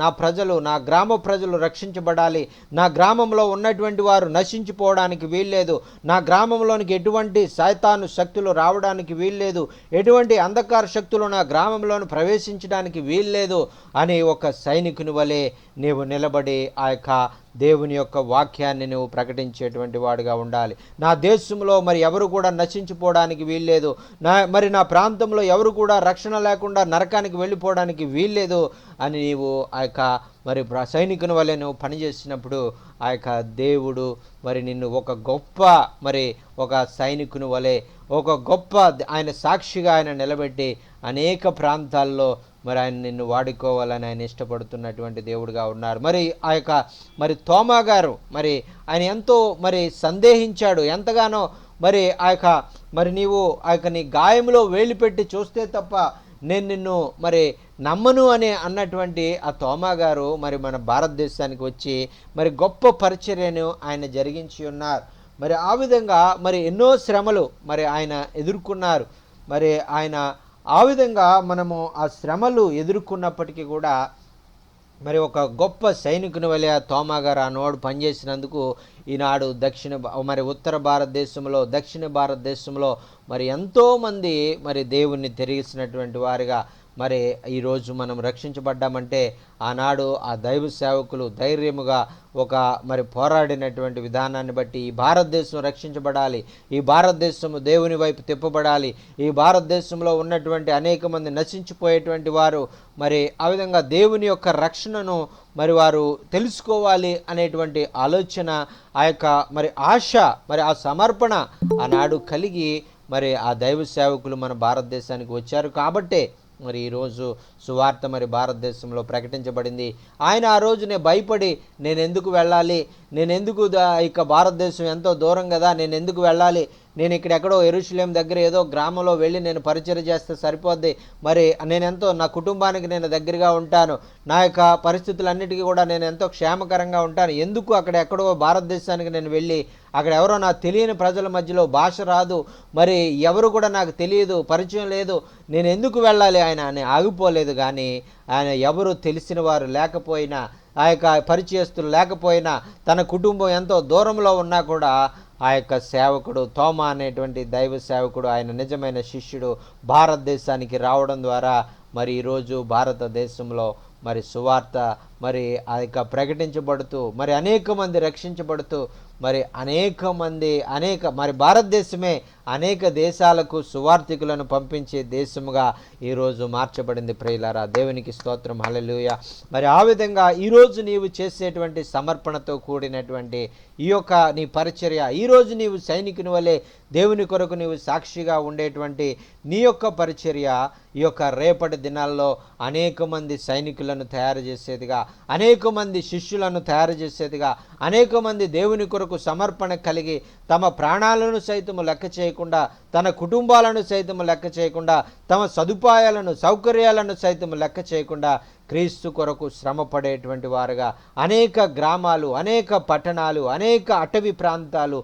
నా ప్రజలు, నా గ్రామ ప్రజలు రక్షించబడాలి, నా గ్రామంలో ఉన్నటువంటి వారు నశించిపోవడానికి వీల్లేదు, నా గ్రామంలోనికి ఎటువంటి సైతాను శక్తులు రావడానికి వీల్లేదు, ఎటువంటి అంధకార శక్తులు నా గ్రామంలోని ప్రవేశించడానికి వీల్లేదు అని ఒక సైనికుని వలె నీవు నిలబడి ఆ యొక్క దేవుని యొక్క వాక్యాన్ని నువ్వు ప్రకటించేటువంటి వాడుగా ఉండాలి. నా దేశంలో మరి ఎవరు కూడా నశించిపోవడానికి వీల్లేదు, నా ప్రాంతంలో ఎవరు కూడా రక్షణ లేకుండా నరకానికి వెళ్ళిపోవడానికి వీల్లేదు అని నీవు ఆ యొక్క మరి సైనికుని వలె నువ్వు పనిచేసినప్పుడు ఆ యొక్క దేవుడు మరి నిన్ను ఒక గొప్ప మరి ఒక సైనికుని వలె ఒక గొప్ప ఆయన సాక్షిగా ఆయన నిలబెట్టి అనేక ప్రాంతాల్లో మరి ఆయన నిన్ను వాడుకోవాలని ఆయన ఇష్టపడుతున్నటువంటి దేవుడుగా ఉన్నారు. మరి ఆ యొక్క మరి తోమా గారు మరి ఆయన ఎంతో మరి సందేహించాడు, ఎంతగానో మరి ఆ యొక్క మరి నీవు ఆ యొక్క నీ గాయంలో వేలు పెట్టి చూస్తే తప్ప నేను నిన్ను మరి నమ్మను అని అన్నటువంటి ఆ తోమా గారు మరి మన భారతదేశానికి వచ్చి మరి గొప్ప పరిచర్యను ఆయన జరిగించి ఉన్నారు. మరి ఆ విధంగా మరి ఎన్నో శ్రమలు మరి ఆయన ఎదుర్కొన్నారు. మరి ఆయన ఆ విధంగా మనము ఆ శ్రమలు ఎదుర్కొన్నప్పటికీ కూడా మరి ఒక గొప్ప సైనికుని వలె ఆ తోమా గారు ఆనాడు పనిచేసినందుకు ఈనాడు మరి ఉత్తర భారతదేశంలో, దక్షిణ భారతదేశంలో మరి ఎంతోమంది మరి దేవుణ్ణి తెలిసినటువంటి వారిగా మరి ఈరోజు మనం రక్షించబడ్డామంటే ఆనాడు ఆ దైవ సేవకులు ధైర్యముగా ఒక మరి పోరాడినటువంటి విధానాన్ని బట్టి ఈ భారతదేశం రక్షించబడాలి, ఈ భారతదేశం దేవుని వైపు తిప్పబడాలి, ఈ భారతదేశంలో ఉన్నటువంటి అనేక మంది నశించిపోయేటువంటి వారు మరి ఆ విధంగా దేవుని యొక్క రక్షణను మరి వారు తెలుసుకోవాలి అనేటువంటి ఆలోచన, ఆ యొక్క మరి ఆశ, మరి ఆ సమర్పణ ఆనాడు కలిగి మరి ఆ దైవ సేవకులు మన భారతదేశానికి వచ్చారు. కాబట్టే మరి ఈరోజు సువార్త మరి భారతదేశంలో ప్రకటించబడింది. ఆయన ఆ రోజునే భయపడి నేను ఎందుకు వెళ్ళాలి, నేను ఎందుకు ఇక భారతదేశం ఎంతో దూరం కదా, నేను ఎందుకు వెళ్ళాలి, నేను ఇక్కడెక్కడో యెరూషలేం దగ్గర ఏదో గ్రామంలో వెళ్ళి నేను పరిచర్య చేస్తే సరిపోద్ది, మరి నేనెంతో నా కుటుంబానికి నేను దగ్గరగా ఉంటాను, నా యొక్క పరిస్థితులన్నిటికీ కూడా నేను ఎంతో క్షేమకరంగా ఉంటాను, ఎందుకు అక్కడ ఎక్కడో భారతదేశానికి నేను వెళ్ళి అక్కడ ఎవరో నాకు తెలియని ప్రజల మధ్యలో భాష రాదు, మరి ఎవరు కూడా నాకు తెలియదు, పరిచయం లేదు, నేను ఎందుకు వెళ్ళాలి ఆయన అని ఆగిపోలేదు. కానీ ఆయన ఎవరు తెలిసిన వారు లేకపోయినా, ఆ యొక్క పరిచయస్తులు లేకపోయినా, తన కుటుంబం ఎంతో దూరంలో ఉన్నా కూడా ఆ యొక్క సేవకుడు తోమా అనేటువంటి దైవ సేవకుడు, ఆయన నిజమైన శిష్యుడు భారతదేశానికి రావడం ద్వారా మరి ఈరోజు భారతదేశంలో మరి సువార్త మరి ఆ యొక్క ప్రకటించబడుతూ మరి అనేక మంది రక్షించబడుతూ మరి మరి భారతదేశమే అనేక దేశాలకు సువార్థికులను పంపించే దేశముగా ఈరోజు మార్చబడింది. ప్రియులారా, దేవునికి స్తోత్రం, హల్లెలూయా. మరి ఆ విధంగా ఈరోజు నీవు చేసేటువంటి సమర్పణతో కూడినటువంటి ఈ యొక్క నీ పరిచర్య, ఈరోజు నీవు సైనికుని వలె దేవుని కొరకు నీవు సాక్షిగా ఉండేటువంటి నీ యొక్క పరిచర్య ఈ యొక్క రేపటి దినాల్లో అనేక మంది సైనికులను తయారు చేసేదిగా, అనేక మంది శిష్యులను తయారు చేసేదిగా, అనేక మంది దేవుని కొరకు సమర్పణ కలిగి తమ ప్రాణాలను సైతము లెక్క చేయకుండా, తన కుటుంబాలను సైతము లెక్క చేయకుండా, తమ సదుపాయాలను సౌకర్యాలను సైతము లెక్క చేయకుండా క్రీస్తు కొరకు శ్రమ పడేటువంటి వారుగా అనేక గ్రామాలు, అనేక పట్టణాలు, అనేక అటవీ ప్రాంతాలు,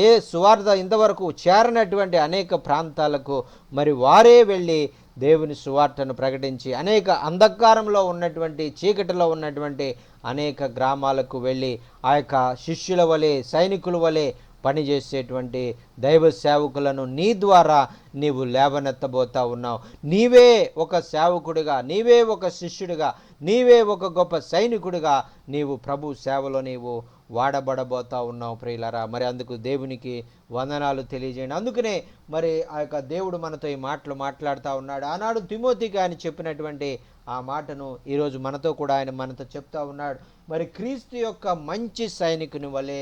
ఏ సువార్త ఇంతవరకు చేరనటువంటి అనేక ప్రాంతాలకు మరి వారే వెళ్ళి దేవుని సువార్తను ప్రకటించి అనేక అంధకారంలో ఉన్నటువంటి, చీకటిలో ఉన్నటువంటి అనేక గ్రామాలకు వెళ్ళి ఆ యొక్క శిష్యుల వలె, సైనికుల వలె పనిచేసేటువంటి దైవ సేవకులను నీ ద్వారా నీవు లేవనెత్తబోతా ఉన్నావు. నీవే ఒక సేవకుడిగా, నీవే ఒక శిష్యుడిగా, నీవే ఒక గొప్ప సైనికుడిగా నీవు ప్రభు సేవలో నీవు వాడబడబోతా ఉన్నావు. ప్రియులారా, మరి అందుకు దేవునికి వందనాలు తెలియజేయండి. అందుకనే మరి ఆ యొక్క దేవుడు మనతో ఈ మాటలు మాట్లాడుతూ ఉన్నాడు. ఆనాడు తిమోతికి ఆయన చెప్పినటువంటి ఆ మాటను ఈరోజు మనతో కూడా ఆయన మనతో చెప్తా ఉన్నాడు. మరి క్రీస్తు యొక్క మంచి సైనికుని వలె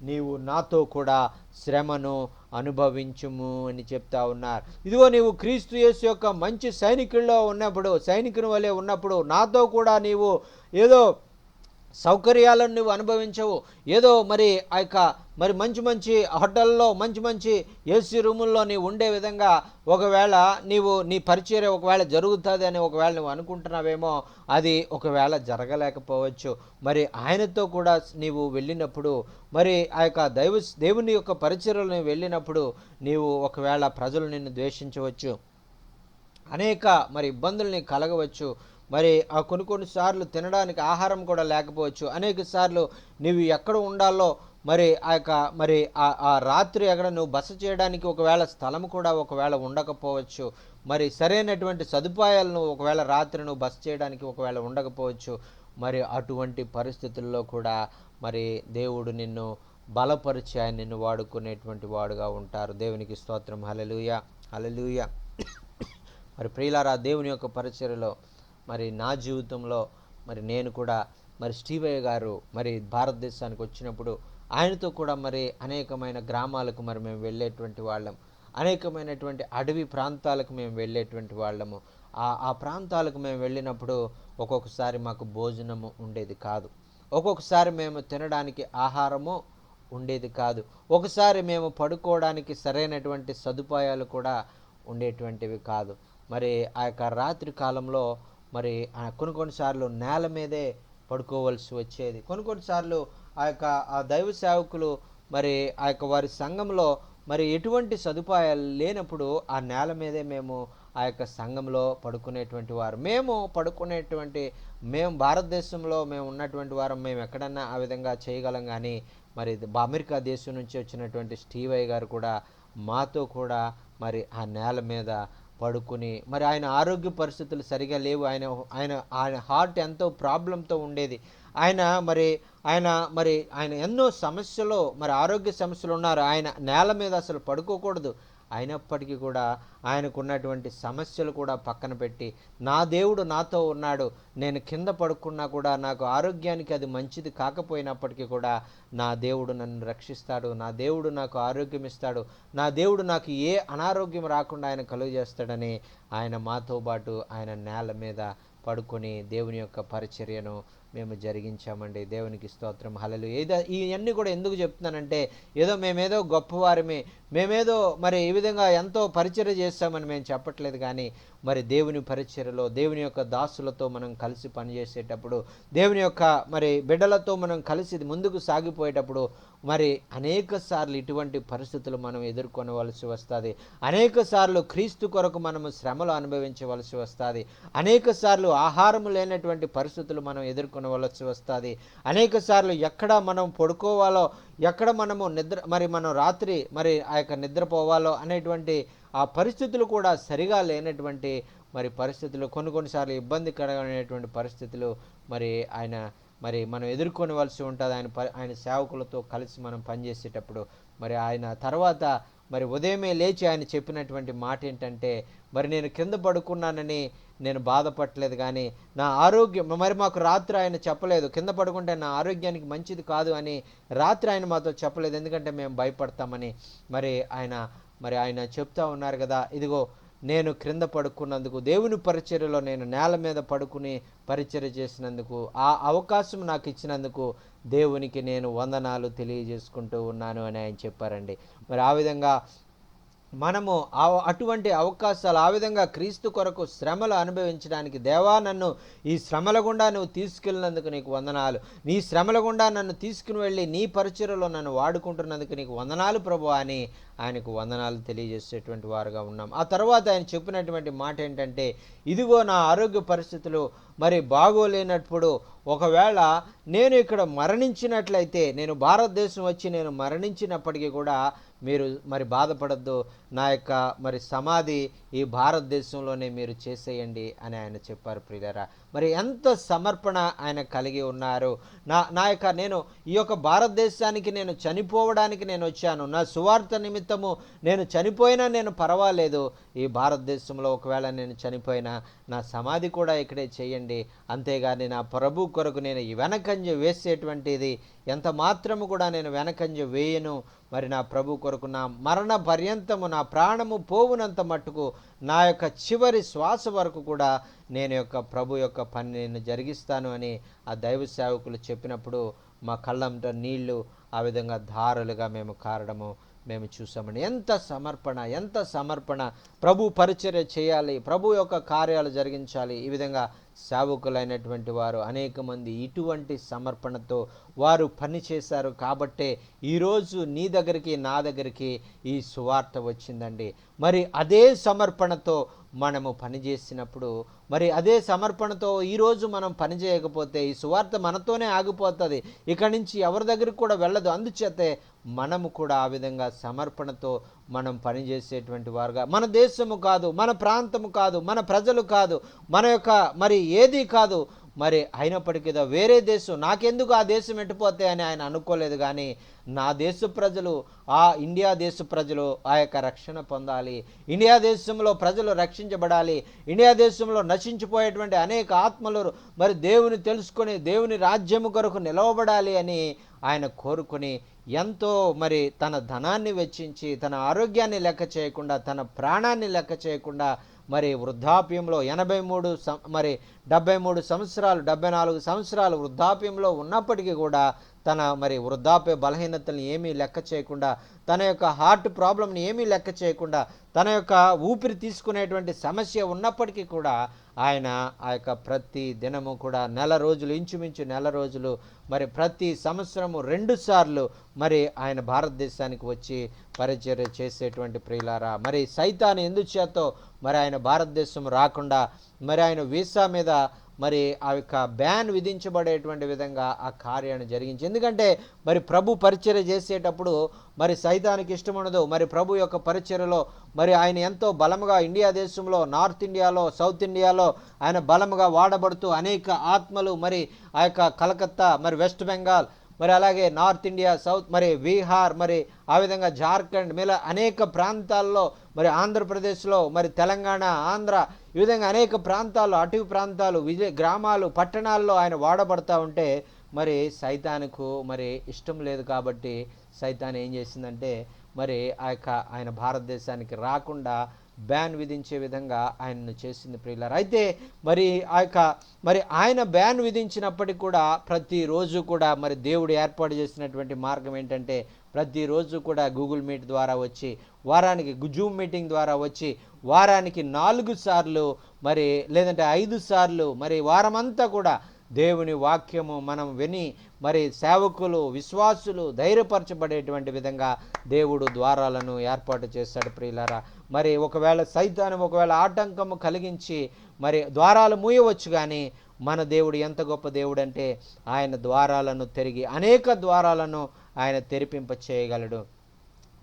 నీవు నాతో కూడా శ్రమను అనుభవించుము అని చెప్తా ఉన్నారు. ఇదిగో నీవు క్రీస్తు యేసు యొక్క మంచి సైనికుని వలె ఉన్నప్పుడు నాతో కూడా నీవు ఏదో సౌకర్యాలను నువ్వు అనుభవించవు, ఏదో మరి ఆ యొక్క మరి మంచి మంచి హోటల్లో మంచి మంచి ఏసీ రూముల్లో నీవు ఉండే విధంగా ఒకవేళ నీ పరిచర్య ఒకవేళ జరుగుతుంది అని ఒకవేళ నువ్వు అనుకుంటున్నావేమో, అది ఒకవేళ జరగలేకపోవచ్చు. మరి ఆయనతో కూడా నీవు వెళ్ళినప్పుడు, మరి ఆ యొక్క దేవుని యొక్క పరిచర్యలు వెళ్ళినప్పుడు నీవు ఒకవేళ ప్రజలు నిన్ను ద్వేషించవచ్చు, అనేక మరి ఇబ్బందుల్ని కలగవచ్చు. మరి ఆ కొన్నిసార్లు తినడానికి ఆహారం కూడా లేకపోవచ్చు. అనేక సార్లు నువ్వు ఎక్కడ ఉండాలో మరి ఆ రాత్రి ఎక్కడ నువ్వు బస చేయడానికి ఒకవేళ స్థలం కూడా ఒకవేళ ఉండకపోవచ్చు. మరి సరైనటువంటి సదుపాయాలను ఒకవేళ రాత్రి నువ్వు బస చేయడానికి ఒకవేళ ఉండకపోవచ్చు. మరి అటువంటి పరిస్థితుల్లో కూడా మరి దేవుడు నిన్ను బలపరిచి ఆయన నిన్ను వాడుకునేటువంటి వాడుగా ఉంటారు. దేవునికి స్తోత్రం. హల్లెలూయా, హల్లెలూయా. మరి ప్రియులారా, దేవుని యొక్క పరిచర్యలో మరి నా జీవితంలో మరి నేను కూడా మరి స్టీవయ్య గారు మరి భారతదేశానికి వచ్చినప్పుడు ఆయనతో కూడా మరి అనేకమైన గ్రామాలకు మరి మేము వెళ్ళేటువంటి వాళ్ళం, అనేకమైనటువంటి అడవి ప్రాంతాలకు మేము వెళ్ళేటువంటి వాళ్ళము. ఆ ప్రాంతాలకు మేము వెళ్ళినప్పుడు ఒక్కొక్కసారి మాకు భోజనము ఉండేది కాదు, ఒక్కొక్కసారి మేము తినడానికి ఆహారము ఉండేది కాదు, ఒకసారి మేము పడుకోవడానికి సరైనటువంటి సదుపాయాలు కూడా ఉండేటువంటివి కాదు. మరి ఆ యొక్క రాత్రి కాలంలో మరి కొన్నిసార్లు నేల మీదే పడుకోవలసి వచ్చేది. కొన్నిసార్లు ఆ దైవ సేవకులు మరి ఆ యొక్క వారి సంఘంలో మరి ఎటువంటి సదుపాయాలు లేనప్పుడు ఆ నేల మీదే మేము ఆ యొక్క సంఘంలో పడుకునేటువంటి వారు. మేము భారతదేశంలో మేము ఉన్నటువంటి వారం మేము ఎక్కడన్నా ఆ విధంగా చేయగలం. కానీ మరి అమెరికా దేశం నుంచి వచ్చినటువంటి స్టీవయ్య గారు కూడా మాతో కూడా మరి ఆ నేల మీద పడుకుని, మరి ఆయన ఆరోగ్య పరిస్థితులు సరిగా లేవు. ఆయన హార్ట్ ఎంతో ప్రాబ్లంతో ఉండేది. ఆయన ఎన్నో సమస్యలు, మరి ఆరోగ్య సమస్యలు ఉన్నారు. ఆయన నేల మీద అసలు పడుకోకూడదు. అయినప్పటికీ కూడా ఆయనకున్నటువంటి సమస్యలు కూడా పక్కన పెట్టి, నా దేవుడు నాతో ఉన్నాడు, నేను కింద పడుకున్నా కూడా నాకు ఆరోగ్యానికి అది మంచిది కాకపోయినప్పటికీ కూడా నా దేవుడు నన్ను రక్షిస్తాడు, నా దేవుడు నాకు ఆరోగ్యం ఇస్తాడు, నా దేవుడు నాకు ఏ అనారోగ్యం రాకుండా ఆయన కలుగజేస్తాడని ఆయన మాతో పాటు ఆయన నేల మీద పడుకొని దేవుని యొక్క పరిచర్యను మేము జరిగించామండి. దేవునికి స్తోత్రం. హల్లెలూయా. ఇవన్నీ కూడా ఎందుకు చెప్తున్నానంటే, మేమేదో గొప్పవారమే, మేమేదో మరి ఈ విధంగా ఎంతో పరిచర్య చేస్తామని మేము చెప్పట్లేదు. కానీ మరి దేవుని పరిచర్యలో దేవుని యొక్క దాసులతో మనం కలిసి పనిచేసేటప్పుడు, దేవుని యొక్క మరి బిడ్డలతో మనం కలిసి ముందుకు సాగిపోయేటప్పుడు మరి అనేక సార్లు ఇటువంటి పరిస్థితులు మనం ఎదుర్కొనవలసి వస్తుంది. అనేక సార్లు క్రీస్తు కొరకు మనము శ్రమలు అనుభవించవలసి వస్తుంది. అనేక సార్లు ఆహారం లేనటువంటి పరిస్థితులు మనం ఎదుర్కొనవలసి వస్తుంది. అనేక సార్లు ఎక్కడ మనం పడుకోవాలో, ఎక్కడ మనము మనం రాత్రి మరి ఆ యొక్క నిద్రపోవాలో అనేటువంటి ఆ పరిస్థితులు కూడా సరిగా లేనటువంటి మరి పరిస్థితులు, కొన్నిసార్లు ఇబ్బందికరమైనటువంటి పరిస్థితులు మరి మనం ఎదుర్కొనవలసి ఉంటుంది. ఆయన సేవకులతో కలిసి మనం పనిచేసేటప్పుడు మరి ఆయన తర్వాత మరి ఉదయమే లేచి ఆయన చెప్పినటువంటి మాట ఏంటంటే, మరి నేను కింద పడుకున్నానని నేను బాధపడలేదు, కానీ నా ఆరోగ్యం మరి మాకు రాత్రి ఆయన చెప్పలేదు, కింద పడుకుంటే నా ఆరోగ్యానికి మంచిది కాదు అని రాత్రి ఆయన మాతో చెప్పలేదు. ఎందుకంటే మేము భయపడతామని. మరి ఆయన చెప్తా ఉన్నారు కదా, ఇదిగో నేను క్రింద పడుకున్నందుకు, దేవుని పరిచర్యలో నేను నేల మీద పడుకుని పరిచర్య చేసినందుకు, ఆ అవకాశం నాకు ఇచ్చినందుకు దేవునికి నేను వందనాలు తెలియజేసుకుంటూ ఉన్నాను అని ఆయన చెప్పారండి. మరి ఆ విధంగా మనము అటువంటి అవకాశాలు, ఆ విధంగా క్రీస్తు కొరకు శ్రమలు అనుభవించడానికి, దేవా నన్ను ఈ శ్రమల గుండా నువ్వు తీసుకెళ్ళినందుకు నీకు వందనాలు, నీ శ్రమల గుండా నన్ను తీసుకుని వెళ్ళి నీ పరిచర్యలో నన్ను వాడుకుంటున్నందుకు నీకు వందనాలు ప్రభువా అని ఆయనకు వందనాలు తెలియజేసేటువంటి వారుగా ఉన్నాం. ఆ తర్వాత ఆయన చెప్పినటువంటి మాట ఏంటంటే, ఇదిగో నా ఆరోగ్య పరిస్థితులు మరి బాగోలేనప్పుడు ఒకవేళ నేను ఇక్కడ మరణించినట్లయితే, నేను భారతదేశం వచ్చి నేను మరణించినప్పటికీ కూడా మీరు మరి బాధపడద్దు, నా యొక్క మరి సమాధి ఈ భారతదేశంలోనే మీరు చేసేయండి అని ఆయన చెప్పారు. ప్రియులారా, మరి ఎంత సమర్పణ ఆయన కలిగి ఉన్నారు. నేను ఈ యొక్క భారతదేశానికి నేను చనిపోవడానికి నేను వచ్చాను, నా సువార్త నిమిత్తము నేను చనిపోయినా నేను పర్వాలేదు, ఈ భారతదేశంలో ఒకవేళ నేను చనిపోయినా నా సమాధి కూడా ఇక్కడే చేయండి, అంతేగాని నా ప్రభు కొరకు నేను ఈ వెనకంజ వేసేటువంటిది ఎంత మాత్రము కూడా నేను వెనకంజ వేయను. మరి నా ప్రభు కొరకు నా మరణ పర్యంతము, నా ప్రాణము పోవునంత మట్టుకు, నా యొక్క చివరి శ్వాస వరకు కూడా నేను యొక్క ప్రభు యొక్క పని నేను జరిగిస్తాను అని ఆ దైవ సేవకులు చెప్పినప్పుడు మా కళ్ళంట నీళ్లు ఆ విధంగా ధారలుగా మేము కారడము మేము చూసామండి. ఎంత సమర్పణ ప్రభు పరిచర్య చేయాలి, ప్రభు యొక్క కార్యాలు జరిగించాలి. ఈ విధంగా సేవకులైనటువంటి వారు అనేక మంది ఇటువంటి సమర్పణతో వారు పనిచేశారు కాబట్టే ఈరోజు నీ దగ్గరికి నా దగ్గరికి ఈ సువార్త వచ్చిందండి. మరి అదే సమర్పణతో మనము పనిచేసినప్పుడు, మరి అదే సమర్పణతో ఈరోజు మనం పనిచేయకపోతే ఈ సువార్త మనతోనే ఆగిపోతుంది, ఇక్కడి నుంచి ఎవరి దగ్గరికి కూడా వెళ్ళదు. అందుచేతే మనము కూడా ఆ విధంగా సమర్పణతో మనం పనిచేసేటువంటి వారుగా, మన దేశము కాదు, మన ప్రాంతము కాదు, మన ప్రజలు కాదు, మన యొక్క మరి ఏది కాదు, మరి అయినప్పటికీ వేరే దేశం, నాకెందుకు ఆ దేశం ఎట్టిపోతే అని ఆయన అనుకోలేదు. కానీ నా దేశ ప్రజలు, ఆ ఇండియా దేశ ప్రజలు ఆ యొక్క రక్షణ పొందాలి, ఇండియా దేశంలో ప్రజలు రక్షించబడాలి, ఇండియా దేశంలో నశించిపోయేటువంటి అనేక ఆత్మలు మరి దేవుని తెలుసుకొని దేవుని రాజ్యము కొరకు నిలవబడాలి అని ఆయన కోరుకొని ఎంతో మరి తన ధనాన్ని వెచ్చించి, తన ఆరోగ్యాన్ని లెక్క చేయకుండా, తన ప్రాణాన్ని లెక్క చేయకుండా మరి వృద్ధాప్యంలో 73 సంవత్సరాలు 74 సంవత్సరాలు వృద్ధాప్యంలో ఉన్నప్పటికీ కూడా తన మరి వృద్ధాప్య బలహీనతల్ని ఏమీ లెక్క చేయకుండా, తన యొక్క హార్ట్ ప్రాబ్లంని ఏమీ లెక్క చేయకుండా, తన యొక్క ఊపిరి తీసుకునేటువంటి సమస్య ఉన్నప్పటికీ కూడా ఆయన ఆ యొక్క ప్రతి దినము కూడా ఇంచుమించు నెల రోజులు మరి ప్రతి సంవత్సరము 2 సార్లు మరి ఆయన భారతదేశానికి వచ్చి పరిచర్య చేసేటువంటి ప్రియులారా, మరి సైతాను ఎందుచేతో మరి ఆయన భారతదేశం రాకుండా మరి ఆయన వీసా మీద మరి ఆ యొక్క బ్యాన్ విధించబడేటువంటి విధంగా ఆ కార్యాన్ని జరిగించి, ఎందుకంటే మరి ప్రభు పరిచర్య చేసేటప్పుడు మరి సైతానికి ఇష్టం ఉండదు. మరి ప్రభు యొక్క పరిచర్యలో మరి ఆయన ఎంతో బలముగా ఇండియా దేశంలో, నార్త్ ఇండియాలో, సౌత్ ఇండియాలో ఆయన బలముగా వాడబడుతూ అనేక ఆత్మలు మరి ఆ యొక్క కలకత్తా, మరి వెస్ట్ బెంగాల్, మరి అలాగే నార్త్ ఇండియా, సౌత్, మరి బీహార్, మరి ఆ విధంగా జార్ఖండ్, ఇలా అనేక ప్రాంతాల్లో, మరి ఆంధ్రప్రదేశ్లో, మరి తెలంగాణ, ఆంధ్ర, ఈ విధంగా అనేక ప్రాంతాల్లో, అటవీ ప్రాంతాలు, గ్రామాలు, పట్టణాల్లో ఆయన వాడబడతా ఉంటే మరి సైతానుకు మరి ఇష్టం లేదు. కాబట్టి సైతాన్ ఏం చేసిందంటే మరి ఆయన భారతదేశానికి రాకుండా బ్యాన్ విధించే విధంగా ఆయనను చేసింది ప్రియులారా. అయితే మరి మరి ఆయన బ్యాన్ విధించినప్పటికీ కూడా ప్రతిరోజు కూడా మరి దేవుడు ఏర్పాటు చేసినటువంటి మార్గం ఏంటంటే ప్రతిరోజు కూడా గూగుల్ మీట్ ద్వారా వచ్చి, వారానికి జూమ్ మీటింగ్ ద్వారా వచ్చి, వారానికి 4 సార్లు మరి లేదంటే 5 సార్లు మరి వారమంతా కూడా దేవుని వాక్యము మనం విని మరి సేవకులు, విశ్వాసులు ధైర్యపరచబడేటువంటి విధంగా దేవుడు ద్వారాలను ఏర్పాటు చేశాడు ప్రియులారా. మరి ఒకవేళ ఆటంకము కలిగించి మరి ద్వారాలు మూయవచ్చు, కానీ మన దేవుడు ఎంత గొప్ప దేవుడు అంటే ఆయన ద్వారాలను అనేక ద్వారాలను ఆయన తెరిపింప చేయగలడు.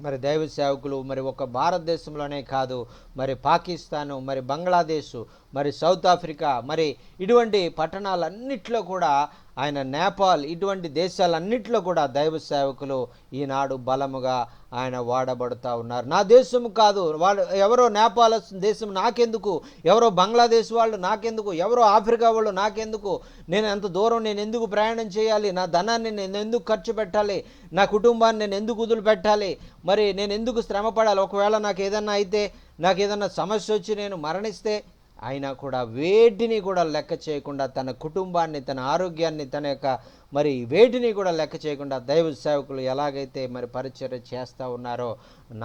మరి దైవ సేవకులు మరి ఒక భారతదేశంలోనే కాదు, మరి పాకిస్తాను, మరి బంగ్లాదేశు, మరి సౌత్ ఆఫ్రికా, మరి ఇటువంటి పట్టణాలన్నిట్లో కూడా ఆయన, నేపాల్, ఇటువంటి దేశాలన్నిట్లో కూడా దైవ సేవకులు ఈనాడు బలముగా ఆయన వాడబడుతూ ఉన్నారు. నా దేశము కాదు, వాళ్ళు ఎవరో నేపాల్ దేశం నాకెందుకు, ఎవరో బంగ్లాదేశ్ వాళ్ళు నాకెందుకు, ఎవరో ఆఫ్రికా వాళ్ళు నాకెందుకు, నేను ఎంత దూరం నేను ఎందుకు ప్రయాణం చేయాలి, నా ధనాన్ని నేను ఎందుకు ఖర్చు పెట్టాలి, నా కుటుంబాన్ని నేను ఎందుకు వదిలిపెట్టాలి, మరి నేను ఎందుకు శ్రమ పడాలి, ఒకవేళ నాకు ఏదన్నా అయితే, నాకు ఏదన్నా సమస్య వచ్చి నేను మరణిస్తే, అయినా కూడా వేటిని కూడా లెక్క చేయకుండా తన కుటుంబాన్ని, తన ఆరోగ్యాన్ని, తన యొక్క మరి వేటిని కూడా లెక్క చేయకుండా దైవ సేవకులు ఎలాగైతే మరి పరిచర్య చేస్తూ ఉన్నారో,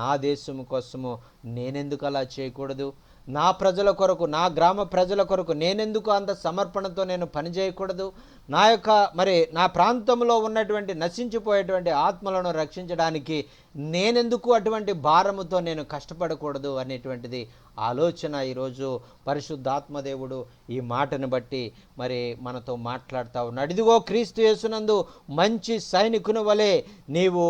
నా దేశం కోసము నేనెందుకు అలా చేయకూడదు, నా ప్రజల కొరకు, నా గ్రామ ప్రజల కొరకు నేనెందుకు అంత సమర్పణతో నేను పనిచేయకూడదు, నా ప్రాంతంలో ఉన్నటువంటి నశించిపోయేటువంటి ఆత్మలను రక్షించడానికి నేనెందుకు అటువంటి భారముతో నేను కష్టపడకూడదు అనేటువంటిది ఆలోచన ఈరోజు పరిశుద్ధాత్మదేవుడు ఈ మాటను బట్టి మరి మనతో మాట్లాడుతూ ఉన్నాడు. ఇదిగో క్రీస్తు యేసునందు మంచి సైనికుని వలె నీవు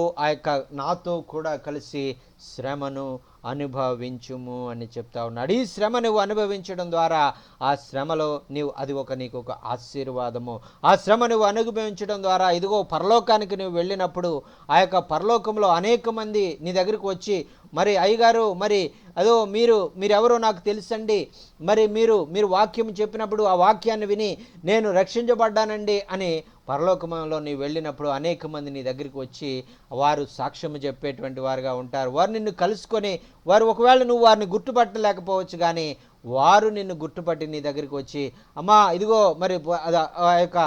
నాతో కూడా కలిసి శ్రమను అనుభవించుము అని చెప్తా ఉన్నాడు. ఈ శ్రమ నువ్వు అనుభవించడం ద్వారా ఆ శ్రమలో నీకు ఒక ఆశీర్వాదము. ఆ శ్రమ నువ్వు అనుభవించడం ద్వారా ఇదిగో పరలోకానికి నువ్వు వెళ్ళినప్పుడు ఆ యొక్క పరలోకంలో అనేక మంది నీ దగ్గరికి వచ్చి, మరి అయ్యగారు, మరి అదో మీరెవరో నాకు తెలుసండి, మరి మీరు వాక్యం చెప్పినప్పుడు ఆ వాక్యాన్ని విని నేను రక్షించబడ్డానండి అని పరలోకంలో నీవు వెళ్ళినప్పుడు అనేక మంది నీ దగ్గరికి వచ్చి వారు సాక్ష్యం చెప్పేటువంటి వారుగా ఉంటారు. వారు నిన్ను కలుసుకొని, ఒకవేళ నువ్వు వారిని గుర్తుపట్టలేకపోవచ్చు, కానీ వారు నిన్ను గుర్తుపట్టి నీ దగ్గరికి వచ్చి, అమ్మా ఇదిగో మరి ఆ యొక్క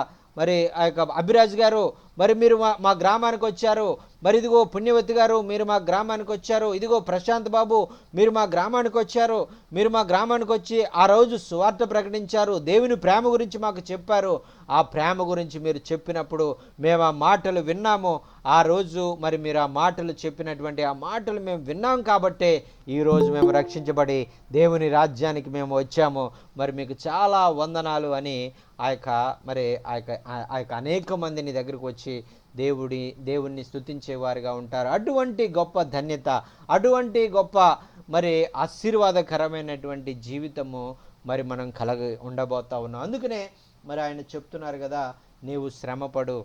అభిరాజ్ గారు మరి మీరు మా గ్రామానికి వచ్చారు, మరి ఇదిగో పుణ్యవతి గారు మీరు మా గ్రామానికి వచ్చారు, ఇదిగో ప్రశాంత్ బాబు మీరు మా గ్రామానికి వచ్చారు, మీరు మా గ్రామానికి వచ్చి ఆ రోజు సువార్త ప్రకటించారు, దేవుని ప్రేమ గురించి మాకు చెప్పారు, ఆ ప్రేమ గురించి మీరు చెప్పినప్పుడు మేము ఆ మాటలు విన్నాము, ఆ రోజు మరి మీరు ఆ మాటలు చెప్పినటువంటి ఆ మాటలు మేము విన్నాం కాబట్టే ఈరోజు మేము రక్షించబడి దేవుని రాజ్యానికి మేము వచ్చాము, మరి మీకు చాలా వందనాలు అని ఆ యొక్క అనేక మందిని దగ్గరకు వచ్చి దేవుణ్ణి స్తుతించేవారుగా ఉంటారు. అటువంటి గొప్ప ధన్యత, అటువంటి గొప్ప మరి ఆశీర్వాదకరమైనటువంటి జీవితము మరి మనం ఉండబోతా ఉన్నాం. అందుకనే మరి ఆయన చెప్తున్నారు కదా, నీవు శ్రమపడు,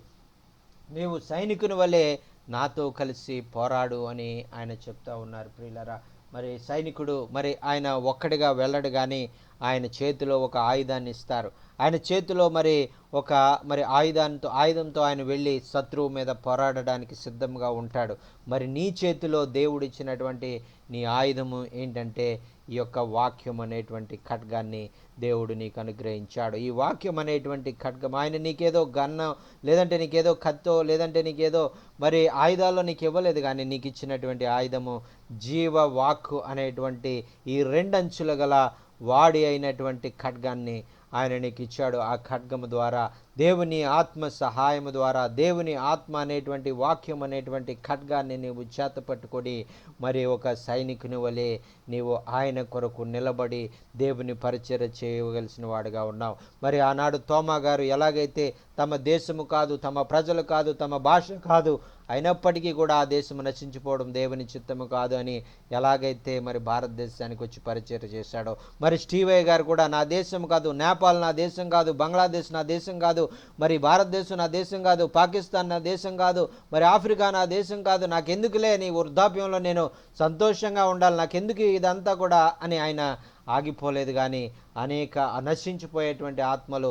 నీవు సైనికుని వలె నాతో కలిసి పోరాడు అని ఆయన చెప్తా ఉన్నారు. ప్రియులరా, మరి సైనికుడు మరి ఆయన ఒక్కడిగా వెళ్ళడు, కానీ ఆయన చేతిలో ఒక ఆయుధాన్ని ఇస్తారు. ఆయన చేతిలో మరి ఆయుధంతో ఆయన వెళ్ళి శత్రువు మీద పోరాడడానికి సిద్ధంగా ఉంటాడు. మరి నీ చేతిలో దేవుడిచ్చినటువంటి నీ ఆయుధము ఏంటంటే ఈ యొక్క వాక్యం అనేటువంటి ఖడ్గాన్ని దేవుడు నీకు అనుగ్రహించాడు. ఈ వాక్యం అనేటువంటి ఖడ్గం ఆయన నీకేదో గన్నం, లేదంటే నీకేదో కత్తో, లేదంటే నీకేదో మరి ఆయుధాల్లో నీకు ఇవ్వలేదు, కానీ నీకు ఇచ్చినటువంటి ఆయుధము జీవ వాక్కు అనేటువంటి ఈ రెండంచుల గల వాడి అయినటువంటి ఖడ్గాన్ని ఆయన నీకు ఇచ్చాడు. ఆ ఖడ్గము ద్వారా, దేవుని ఆత్మ సహాయము ద్వారా, దేవుని ఆత్మ అనేటువంటి వాక్యం అనేటువంటి ఖడ్గాన్ని నీవు చేతపట్టుకొని మరి ఒక సైనికుని వలె నీవు ఆయన కొరకు నిలబడి దేవుని పరిచర్య చేయవలసిన వాడుగా ఉన్నావు. మరి ఆనాడు తోమా గారు ఎలాగైతే తమ దేశము కాదు, తమ ప్రజలు కాదు, తమ భాష కాదు, అయినప్పటికీ కూడా ఆ దేశము నశించిపోవడం దేవుని చిత్తము కాదు అని ఎలాగైతే మరి భారతదేశానికి వచ్చి పరిచర్య చేశాడో, మరి స్టీవయ్య గారు కూడా నా దేశం కాదు, నేపాల్ నా దేశం కాదు, బంగ్లాదేశ్ నా దేశం కాదు, మరి భారతదేశం నా దేశం కాదు, పాకిస్తాన్ నా దేశం కాదు, మరి ఆఫ్రికా నా దేశం కాదు, నాకెందుకులే నీ వృద్ధాప్యంలో నేను సంతోషంగా ఉండాలి, నాకెందుకు ఇదంతా కూడా అని ఆయన ఆగిపోలేదు. కానీ అనేక నశించిపోయేటువంటి ఆత్మలు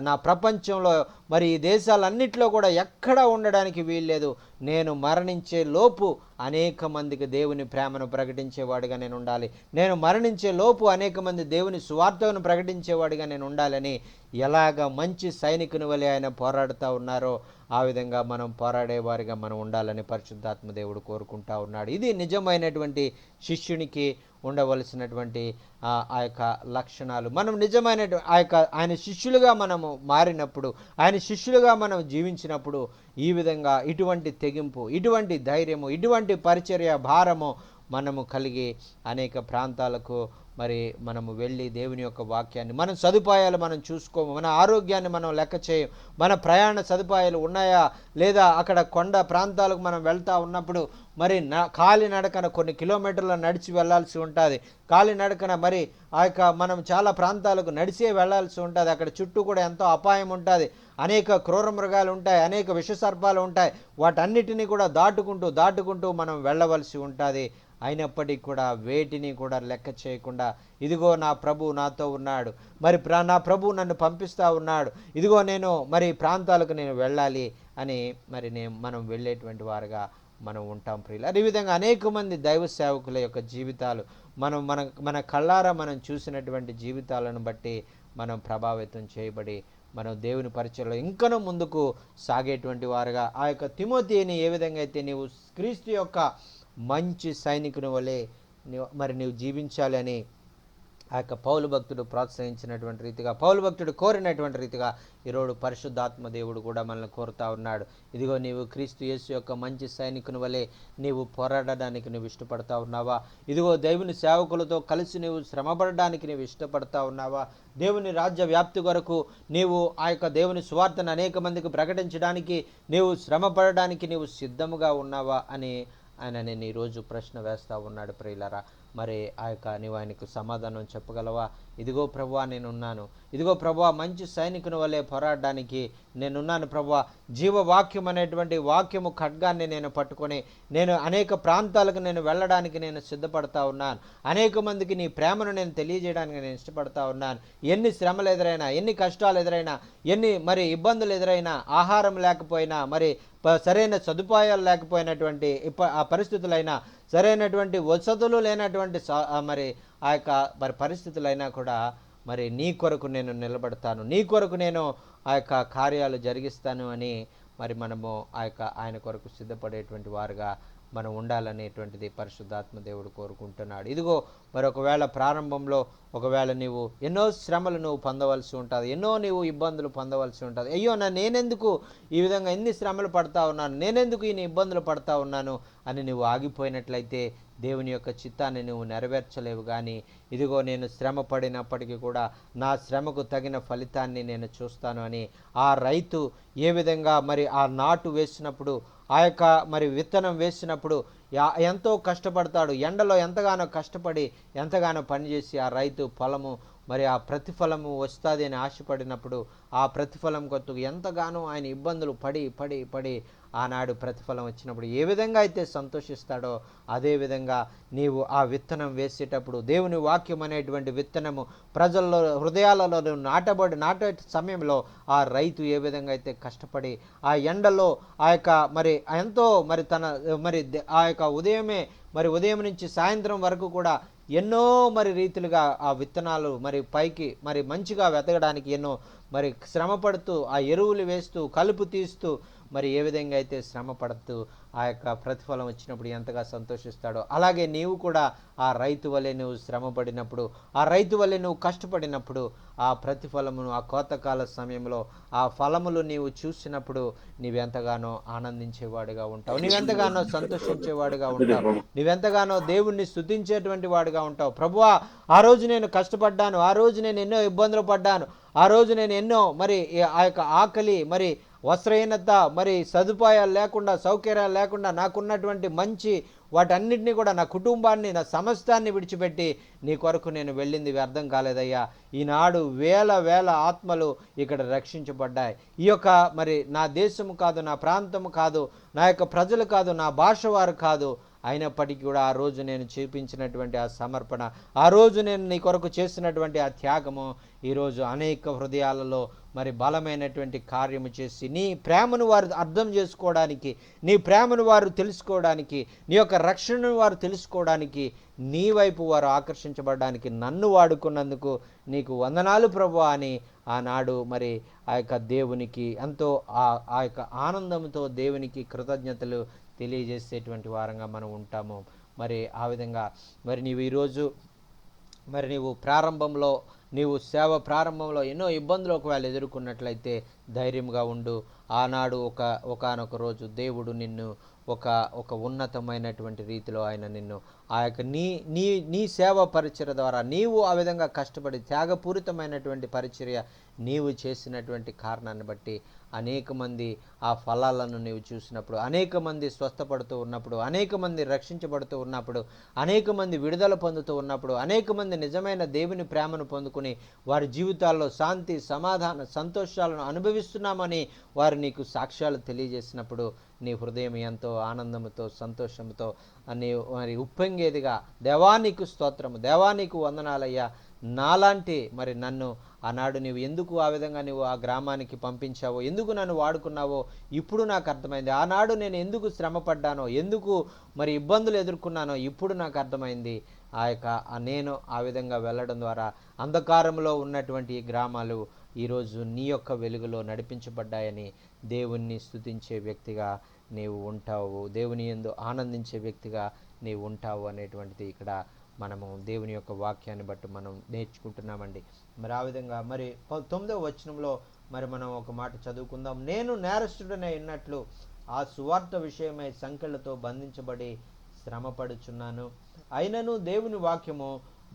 నా ప్రపంచంలో మరి ఈ దేశాలన్నింటిలో కూడా ఎక్కడా ఉండడానికి వీల్లేదు, నేను మరణించే లోపు అనేక మందికి దేవుని ప్రేమను ప్రకటించేవాడిగా నేను ఉండాలి, నేను మరణించే లోపు అనేక మంది దేవుని సువార్తను ప్రకటించేవాడిగా నేను ఉండాలని ఎలాగ మంచి సైనికుని వలె ఆయన పోరాడుతూ ఉన్నారో ఆ విధంగా మనం పోరాడేవారిగా మనం ఉండాలని పరిశుద్ధాత్మ దేవుడు కోరుకుంటా ఉన్నాడు. ఇది నిజమైనటువంటి శిష్యునికి ఉండవలసినటువంటి ఆ యొక్క లక్షణాలు. మనం నిజమైన ఆయన శిష్యులుగా మనము మారినప్పుడు, ఆయన శిష్యులుగా మనం జీవించినప్పుడు ఈ విధంగా ఇటువంటి తెగింపు, ఇటువంటి ధైర్యము, ఇటువంటి పరిచర్య భారము మనము కలిగి అనేక ప్రాంతాలకు మరి మనము వెళ్ళి దేవుని యొక్క వాక్యాన్ని, మన సదుపాయాలు మనం చూసుకోము, మన ఆరోగ్యాన్ని మనం లెక్క చేయం, మన ప్రయాణ సదుపాయాలు ఉన్నాయా లేదా, అక్కడ కొండ ప్రాంతాలకు మనం వెళ్తూ ఉన్నప్పుడు మరి కాలినడకన కొన్ని కిలోమీటర్లు నడిచి వెళ్ళాల్సి ఉంటుంది, కాలినడకన మరి మనం చాలా ప్రాంతాలకు నడిచే వెళ్ళాల్సి ఉంటుంది, అక్కడ చుట్టూ కూడా ఎంతో అపాయం ఉంటుంది, అనేక క్రూర మృగాలు ఉంటాయి, అనేక విషసర్పాలు ఉంటాయి, వాటన్నిటినీ కూడా దాటుకుంటూ మనం వెళ్ళవలసి ఉంటుంది. అయినప్పటికీ కూడా వేటిని కూడా లెక్క చేయకుండా ఇదిగో నా ప్రభు నాతో ఉన్నాడు, మరి నా ప్రభు నన్ను పంపిస్తూ ఉన్నాడు, ఇదిగో నేను మరి ప్రాంతాలకు నేను వెళ్ళాలి అని మరి మనం వెళ్ళేటువంటి వారుగా మనం ఉంటాం ప్రియులు. అదేవిధంగా అనేక మంది దైవ సేవకుల యొక్క జీవితాలు మన కళ్ళారా మనం చూసినటువంటి జీవితాలను బట్టి మనం ప్రభావితం చేయబడి మనం దేవుని పరిచయంలో ఇంకనూ ముందుకు సాగేటువంటి వారుగా ఆ యొక్క తిమోతిని ఏ విధంగా అయితే నీవు క్రీస్తు యొక్క మంచి సైనికుని వలె నీవు జీవించాలి అని ఆ యొక్క పౌలు భక్తుడు ప్రోత్సహించినటువంటి రీతిగా, పౌలు భక్తుడు కోరినటువంటి రీతిగా ఈరోజు పరిశుద్ధాత్మ దేవుడు కూడా మనల్ని కోరుతా ఉన్నాడు. ఇదిగో నీవు క్రీస్తు యేసు యొక్క మంచి సైనికుని వలె నీవు పోరాడడానికి నువ్వు ఇష్టపడతా ఉన్నావా? ఇదిగో దేవుని సేవకులతో కలిసి నీవు శ్రమపడడానికి నీవు ఇష్టపడతా ఉన్నావా? దేవుని రాజ్య వ్యాప్తి కొరకు నీవు ఆ యొక్క దేవుని సువార్తను అనేక మందికి ప్రకటించడానికి నీవు శ్రమపడడానికి నీవు సిద్ధముగా ఉన్నావా అని ఆయన నేను ఈరోజు ప్రశ్న వేస్తూ ఉన్నాడు ప్రియులారా. మరి ఆ యొక్క నీవు ఆయనకు సమాధానం చెప్పగలవా? ఇదిగో ప్రభువా నేనున్నాను, ఇదిగో ప్రభువా మంచి సైనికుని వలె పోరాడడానికి నేనున్నాను ప్రభువా, జీవవాక్యం అనేటువంటి వాక్యము ఖడ్గాన్ని నేను పట్టుకొని నేను అనేక ప్రాంతాలకు నేను వెళ్ళడానికి నేను సిద్ధపడతా ఉన్నాను, అనేక మందికి నీ ప్రేమను నేను తెలియజేయడానికి నేను ఇష్టపడతా ఉన్నాను. ఎన్ని శ్రమలు ఎదురైనా, ఎన్ని కష్టాలు ఎదురైనా, ఎన్ని మరి ఇబ్బందులు ఎదురైనా, ఆహారం లేకపోయినా, మరి సరైన సదుపాయాలు లేకపోయినటువంటి ఆ పరిస్థితులైనా, సరైనటువంటి వసతులు లేనటువంటి మరి ఆ యొక్క మరి పరిస్థితులైనా కూడా మరి నీ కొరకు నేను నిలబడతాను, నీ కొరకు నేను ఆ యొక్క కార్యాలు జరిగిస్తాను అని మరి మనము ఆయన కొరకు సిద్ధపడేటువంటి వారుగా మనం ఉండాలనేటువంటిది పరిశుద్ధాత్మ దేవుడు కోరుకుంటున్నాడు. ఇదిగో మరి ఒకవేళ ప్రారంభంలో ఒకవేళ నీవు ఎన్నో శ్రమలు నువ్వు పొందవలసి ఉంటుంది, ఎన్నో నీవు ఇబ్బందులు పొందవలసి ఉంటుంది. అయ్యో నేనెందుకు ఈ విధంగా ఎన్ని శ్రమలు పడతా ఉన్నాను, నేనెందుకు ఇన్ని ఇబ్బందులు పడతా ఉన్నాను అని నువ్వు ఆగిపోయినట్లయితే దేవుని యొక్క చిత్తాన్ని నువ్వు నెరవేర్చలేవు. కానీ ఇదిగో నేను శ్రమ పడినప్పటికీ కూడా నా శ్రమకు తగిన ఫలితాన్ని నేను చూస్తాను అని ఆ రైతు ఏ విధంగా మరి ఆ నాటు వేసినప్పుడు, ఆ యొక్క మరి విత్తనం వేసినప్పుడు ఎంతో కష్టపడతాడు, ఎండలో ఎంతగానో కష్టపడి ఎంతగానో పనిచేసి ఆ రైతు ఫలము మరి ఆ ప్రతిఫలము వస్తుంది అని ఆశపడినప్పుడు ఆ ప్రతిఫలం కొరకు ఎంతగానో ఆయన ఇబ్బందులు పడి పడి పడి ఆనాడు ప్రతిఫలం వచ్చినప్పుడు ఏ విధంగా అయితే సంతోషిస్తాడో అదేవిధంగా నీవు ఆ విత్తనం వేసేటప్పుడు దేవుని వాక్యం అనేటువంటి విత్తనము ప్రజల్లో హృదయాలలో నాటే సమయంలో ఆ రైతు ఏ విధంగా అయితే కష్టపడి ఆ ఎండలో ఆ యొక్క మరి ఎంతో మరి తన మరి ఆ యొక్క ఉదయం నుంచి సాయంత్రం వరకు కూడా ఎన్నో మరి రీతిలుగా ఆ విత్తనాలు మరి పైకి మరి మంచిగా వెతకడానికి ఎన్నో మరి శ్రమ పడుతూ ఆ ఎరువులు వేస్తూ కలుపు తీస్తూ మరి ఏ విధంగా అయితే శ్రమ పడుతూ ఆ యొక్క ప్రతిఫలం వచ్చినప్పుడు ఎంతగా సంతోషిస్తాడో అలాగే నీవు కూడా ఆ రైతు వలె నువ్వు శ్రమ పడినప్పుడు, ఆ రైతు వలె నువ్వు కష్టపడినప్పుడు ఆ ప్రతిఫలమును ఆ కోతకాల సమయంలో ఆ ఫలములు నీవు చూసినప్పుడు నీవెంతగానో ఆనందించేవాడుగా ఉంటావు, నీవెంతగానో సంతోషించేవాడుగా ఉంటావు, నీవెంతగానో దేవుణ్ణి స్తుతించేటువంటి వాడుగా ఉంటావు. ప్రభువా, ఆ రోజు నేను కష్టపడ్డాను, ఆ రోజు నేను ఎన్నో ఇబ్బందులు పడ్డాను, ఆ రోజు నేను ఎన్నో మరి ఆ యొక్క ఆకలి మరి వస్త్రహీనత మరి సదుపాయాలు లేకుండా సౌకర్యాలు లేకుండా నాకున్నటువంటి మంచి వాటన్నిటినీ కూడా నా కుటుంబాన్ని నా సమస్తాన్ని విడిచిపెట్టి నీ కొరకు నేను వెళ్ళింది వ్యర్థం కాలేదయ్యా. ఈనాడు వేల ఆత్మలు ఇక్కడ రక్షించబడ్డాయి. ఈ యొక్క మరి నా దేశము కాదు, నా ప్రాంతము కాదు, నా యొక్క ప్రజలు కాదు, నా భాష వారు కాదు, అయినప్పటికీ కూడా ఆ రోజు నేను చూపించినటువంటి ఆ సమర్పణ, ఆ రోజు నేను నీ కొరకు చేసినటువంటి ఆ త్యాగము ఈరోజు అనేక హృదయాలలో మరి బలమైనటువంటి కార్యము చేసి నీ ప్రేమను వారు అర్థం చేసుకోవడానికి, నీ ప్రేమను వారు తెలుసుకోవడానికి, నీ యొక్క రక్షణను వారు తెలుసుకోవడానికి, నీ వైపు వారు ఆకర్షించబడడానికి నన్ను వాడుకున్నందుకు నీకు వందనాలు ప్రభువా అని ఆనాడు మరి ఆ యొక్క దేవునికి ఎంతో ఆ యొక్క ఆనందంతో దేవునికి కృతజ్ఞతలు తెలియజేసేటువంటి వారంగా మనం ఉంటాము. మరి ఆ విధంగా మరి నీవు ఈరోజు మరి నీవు సేవ ప్రారంభంలో ఎన్నో ఇబ్బందులు ఒకవేళ ఎదుర్కొన్నట్లయితే ధైర్యంగా ఉండు. ఆనాడు ఒకానొక రోజు దేవుడు నిన్ను ఒక ఉన్నతమైనటువంటి రీతిలో ఆయన నిన్ను ఆ యొక్క నీ సేవ పరిచర్య ద్వారా నీవు ఆ విధంగా కష్టపడి త్యాగపూరితమైనటువంటి పరిచర్య నీవు చేసినటువంటి కారణాన్ని బట్టి అనేక మంది ఆ ఫలాలను నీవు చూసినప్పుడు, అనేక మంది స్వస్థపడుతూ ఉన్నప్పుడు, అనేక మంది రక్షించబడుతూ ఉన్నప్పుడు, అనేక మంది విడుదల పొందుతూ ఉన్నప్పుడు, అనేక మంది నిజమైన దేవుని ప్రేమను పొందుకుని వారి జీవితాల్లో శాంతి సమాధాన సంతోషాలను అనుభవిస్తున్నామని వారు నీకు సాక్ష్యాలు తెలియజేసినప్పుడు నీ హృదయం ఎంతో ఆనందంతో సంతోషంతో మరి ఉప్పొంగేదిగా, దేవా నీకు స్తోత్రము, దేవా నీకు వందనాలయ్యా, నాలాంటి మరి నన్ను ఆనాడు నీవు ఎందుకు ఆ విధంగా నువ్వు ఆ గ్రామానికి పంపించావో, ఎందుకు నన్ను వాడుకున్నావో ఇప్పుడు నాకు అర్థమైంది. ఆనాడు నేను ఎందుకు శ్రమ పడ్డానో, ఎందుకు మరి ఇబ్బందులు ఎదుర్కొన్నానో ఇప్పుడు నాకు అర్థమైంది. నేను ఆ విధంగా వెళ్ళడం ద్వారా అంధకారంలో ఉన్నటువంటి ఈ గ్రామాలు ఈరోజు నీ యొక్క వెలుగులో నడిపించబడ్డాయని దేవుణ్ణి స్తుతించే వ్యక్తిగా నీవు ఉంటావు, దేవుని యందు ఆనందించే వ్యక్తిగా నీవు ఉంటావు అనేటువంటిది ఇక్కడ మనము దేవుని యొక్క వాక్యాన్ని బట్టి మనం నేర్చుకుంటున్నామండి. మరి ఆ విధంగా మరి 9వ వచనంలో మరి మనం ఒక మాట చదువుకుందాం. నేను నేరస్తుడనే ఉన్నట్లు ఆ సువార్త విషయమై సంకెళ్లతో బంధించబడి శ్రమపడుచున్నాను, అయినను దేవుని వాక్యము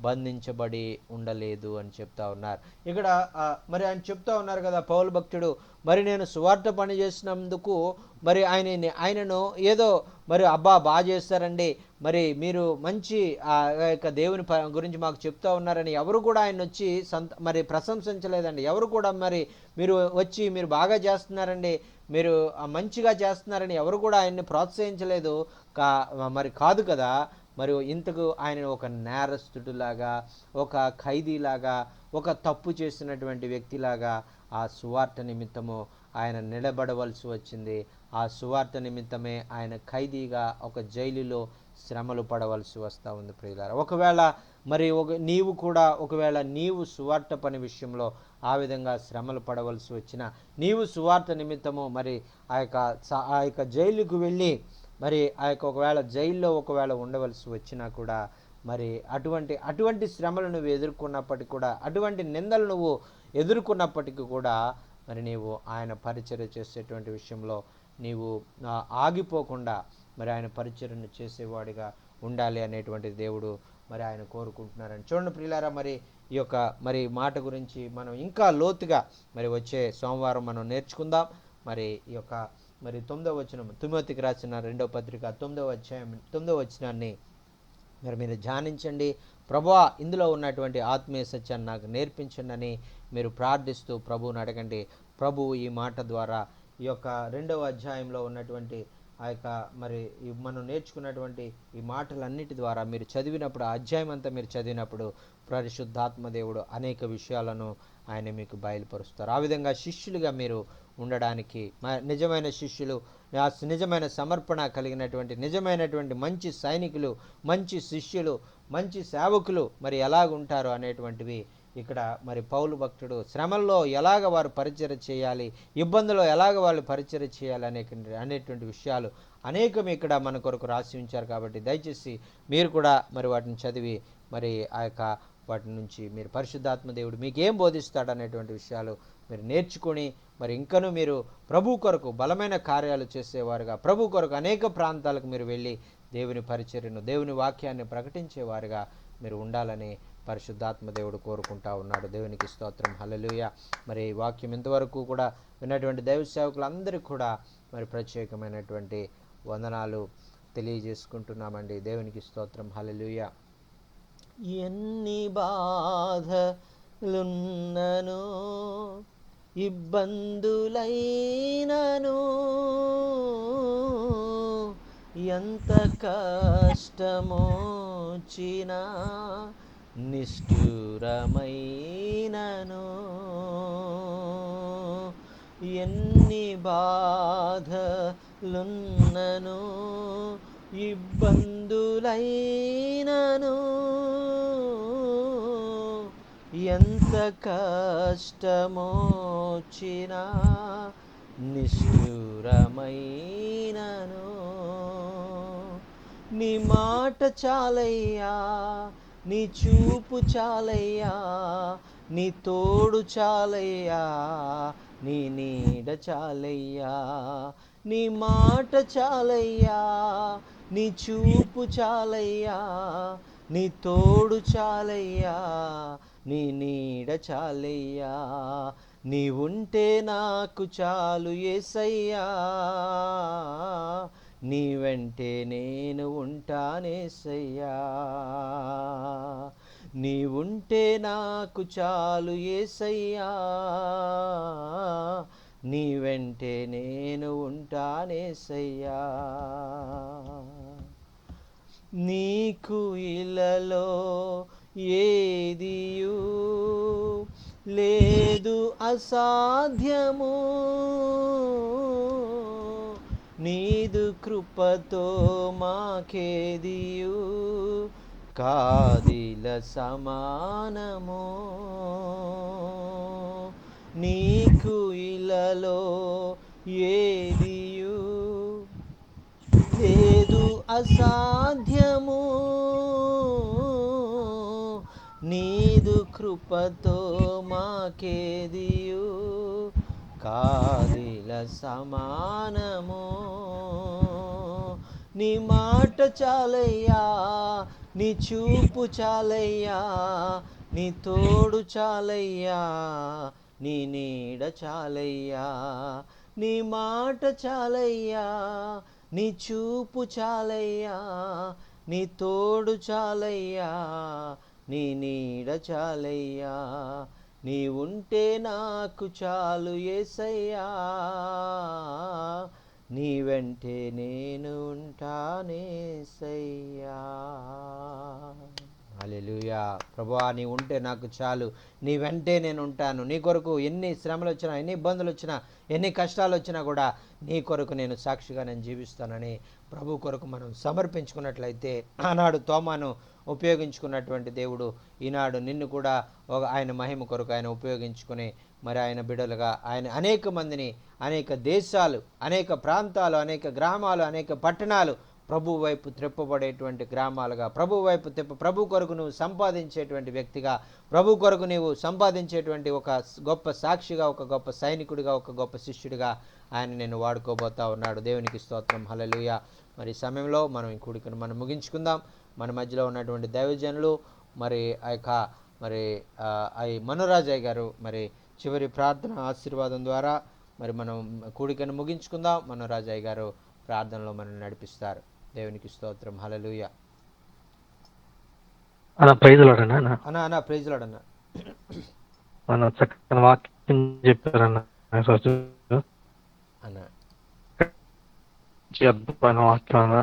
బంధించబడి ఉండలేదు అని చెప్తా ఉన్నారు. ఇక్కడ మరి ఆయన చెప్తా ఉన్నారు కదా పౌలు భక్తుడు, మరి నేను సువార్త పని చేసినందుకు మరి ఆయనను ఏదో మరి బాగా చేస్తారండి, మరి మీరు మంచి ఆ యొక్క దేవుని గురించి మాకు చెప్తా ఉన్నారని ఎవరు కూడా ఆయన వచ్చి మరి ప్రశంసించలేదండి. ఎవరు కూడా మరి మీరు వచ్చి మీరు బాగా చేస్తున్నారండి, మీరు మంచిగా చేస్తున్నారని ఎవరు కూడా ఆయన్ని ప్రోత్సహించలేదు. మరి కాదు కదా, మరి ఇంతకు ఆయన ఒక నేరస్తుడిలాగా, ఒక ఖైదీలాగా, ఒక తప్పు చేసినటువంటి వ్యక్తిలాగా ఆ సువార్త నిమిత్తము ఆయన నిలబడవలసి వచ్చింది. ఆ సువార్త నిమిత్తమే ఆయన ఖైదీగా ఒక జైలులో శ్రమలు పడవలసి వస్తూ ఉంది ప్రియులారా. ఒకవేళ మరి నీవు కూడా ఒకవేళ నీవు సువార్త పని విషయంలో ఆ విధంగా శ్రమలు పడవలసి వచ్చిన నీవు సువార్త నిమిత్తము మరి ఆ యొక్క జైలుకు వెళ్ళి మరి ఆ యొక్క ఒకవేళ జైల్లో ఒకవేళ ఉండవలసి వచ్చినా కూడా మరి అటువంటి శ్రమలు నువ్వు ఎదుర్కొన్నప్పటికీ కూడా, అటువంటి నిందలు నువ్వు ఎదుర్కొన్నప్పటికీ కూడా మరి నీవు ఆయన పరిచర్య చేసేటువంటి విషయంలో నీవు ఆగిపోకుండా మరి ఆయన పరిచర్యను చేసేవాడిగా ఉండాలి అనేటువంటి దేవుడు మరి ఆయన కోరుకుంటున్నారని చూడండి ప్రియులారా. మరి ఈ యొక్క మరి మాట గురించి మనం ఇంకా లోతుగా మరి వచ్చే సోమవారం మనం నేర్చుకుందాం. మరి ఈ యొక్క మరి 9వ వచనం, తిమోతికి రాసిన 2వ పత్రిక 9వ అధ్యాయం 9వ వచనాన్ని మరి మీరు ధ్యానించండి. ప్రభువా, ఇందులో ఉన్నటువంటి ఆత్మీయ సత్యాన్ని నాకు నేర్పించండి అని మీరు ప్రార్థిస్తూ ప్రభువుని అడగండి. ప్రభువు ఈ మాట ద్వారా ఈ యొక్క 2వ అధ్యాయంలో ఉన్నటువంటి ఆ యొక్క మరి మనం నేర్చుకున్నటువంటి ఈ మాటలన్నిటి ద్వారా మీరు చదివినప్పుడు, ఆ అధ్యాయం అంతా మీరు చదివినప్పుడు పరిశుద్ధాత్మ దేవుడు అనేక విషయాలను ఆయన మీకు బయలుపరుస్తారు. ఆ విధంగా శిష్యులుగా మీరు ఉండడానికి, నిజమైన శిష్యులు, నిజమైన సమర్పణ కలిగినటువంటి నిజమైనటువంటి మంచి సైనికులు, మంచి శిష్యులు, మంచి సేవకులు మరి ఎలాగుంటారు అనేటువంటివి ఇక్కడ మరి పౌలు భక్తుడు శ్రమల్లో ఎలాగ వారు పరిచర్య చేయాలి, ఇబ్బందుల్లో ఎలాగ వాళ్ళు పరిచర్య చేయాలి అనేటువంటి విషయాలు అనేకం ఇక్కడ మన కొరకు రాసి ఉంచారు. కాబట్టి దయచేసి మీరు కూడా మరి వాటిని చదివి మరి ఆ యొక్క వాటి నుంచి మీరు పరిశుద్ధాత్మ దేవుడు మీకు ఏం బోధిస్తాడు అనేటువంటి విషయాలు మీరు నేర్చుకొని మరి ఇంకనూ మీరు ప్రభు కొరకు బలమైన కార్యాలు చేసేవారుగా, ప్రభు కొరకు అనేక ప్రాంతాలకు మీరు వెళ్ళి దేవుని పరిచర్యను, దేవుని వాక్యాన్ని ప్రకటించేవారుగా మీరు ఉండాలని పరిశుద్ధాత్మ దేవుడు కోరుకుంటా ఉన్నాడు. దేవునికి స్తోత్రం, హల్లెలూయా. మరి వాక్యం ఇంతవరకు కూడా విన్నటువంటి దైవ సేవకులందరికీ కూడా మరి ప్రత్యేకమైనటువంటి వందనాలు తెలియజేసుకుంటున్నామండి. దేవునికి స్తోత్రం, హల్లెలూయా. ఎన్ని బాధలున్నను, ఇబ్బందులైనను, ఎంత కష్టమొచ్చినా నిష్ఠురమైనను, ఎన్ని బాధలున్నను, ఇబ్బందులైనను, ఎంత కష్టమొచ్చినా నిష్ఠురమైనను, నీ మాట చాలయ్యా, నీ చూపు చాలయ్యా, నీ తోడు చాలయ్యా, నీ నీడ చాలయ్యా, నీ మాట చాలయ్యా, నీ చూపు చాలయ్యా, నీ తోడు చాలయ్యా, నీ నీడ చాలయ్యా, నీ ఉంటే నాకు చాలు యేసయ్యా, నీ వెంటే నేను ఉంటానేసయ్యా, నీ ఉంటే నాకు చాలు యేసయ్యా, నీ వెంటే నేను ఉంటానేసయ్యా. నీకు ఇలలో ఏదియు లేదు అసాధ్యము, నీదు కృపతో మాకేదియు కాదిల సమానము, నీకు ఇలలో ఏదియు లేదు అసాధ్యము, నీదు కృపతో మాకేదియు కాదిల సమానము, నీ మాట చాలయ్యా, నీ చూపు చాలయ్యా, నీ తోడు చాలయ్యా, నీ నీడ చాలయ్యా, నీ మాట చాలయ్యా, నీ చూపు చాలయ్యా, నీ తోడు చాలయ్యా, నీ నీడ చాలయ్యా, నీ ఉంటే నాకు చాలు యేసయ్యా, నీ వెంటే నేను ఉంటానేసయ్యా. హల్లెలూయా. ప్రభువా నీ ఉంటే నాకు చాలు, నీ వెంటే నేను ఉంటాను, నీ కొరకు ఎన్ని శ్రమలు వచ్చినా, ఎన్ని ఇబ్బందులు వచ్చినా, ఎన్ని కష్టాలు వచ్చినా కూడా నీ కొరకు నేను సాక్షిగా నేను జీవిస్తానని ప్రభు కొరకు మనం సమర్పించుకున్నట్లయితే, ఆనాడు తోమాను ఉపయోగించుకున్నటువంటి దేవుడు ఈనాడు నిన్ను కూడా ఆయన మహిమ కొరకు ఆయన ఉపయోగించుకుని మరి ఆయన బిడ్డలుగా ఆయన అనేక మందిని, అనేక దేశాలు, అనేక ప్రాంతాలు, అనేక గ్రామాలు, అనేక పట్టణాలు ప్రభు వైపు త్రిప్పబడేటువంటి గ్రామాలుగా, ప్రభు కొరకు నువ్వు సంపాదించేటువంటి వ్యక్తిగా, ప్రభు కొరకు నీవు సంపాదించేటువంటి ఒక గొప్ప సాక్షిగా, ఒక గొప్ప సైనికుడిగా, ఒక గొప్ప శిష్యుడిగా ఆయన నేను వాడుకోబోతా ఉన్నాడు. దేవునికి స్తోత్రం. హల్లెలూయా. మరి సమయంలో మనం ఈ కూడికను మనం ముగించుకుందాం. మన మధ్యలో ఉన్నటువంటి దైవజనులు మరి ఆ యొక్క మరి మనోరాజయ్య గారు మరి చివరి ప్రార్థన ఆశీర్వాదం ద్వారా మరి మనం కూడికను ముగించుకుందాం. మనోరాజయ్య గారు ప్రార్థనలో మనం నడిపిస్తారు. దేవునికి స్తోత్రం. హల్లెలూయా. ప్రైజ్ లార్డ్ అన్న. అన్నా ప్రైజ్ లార్డ్ అన్న. చక్కని వాక్యం చెప్పారన్న. అన్నా అద్భుతమైన వాక్యం అన్న,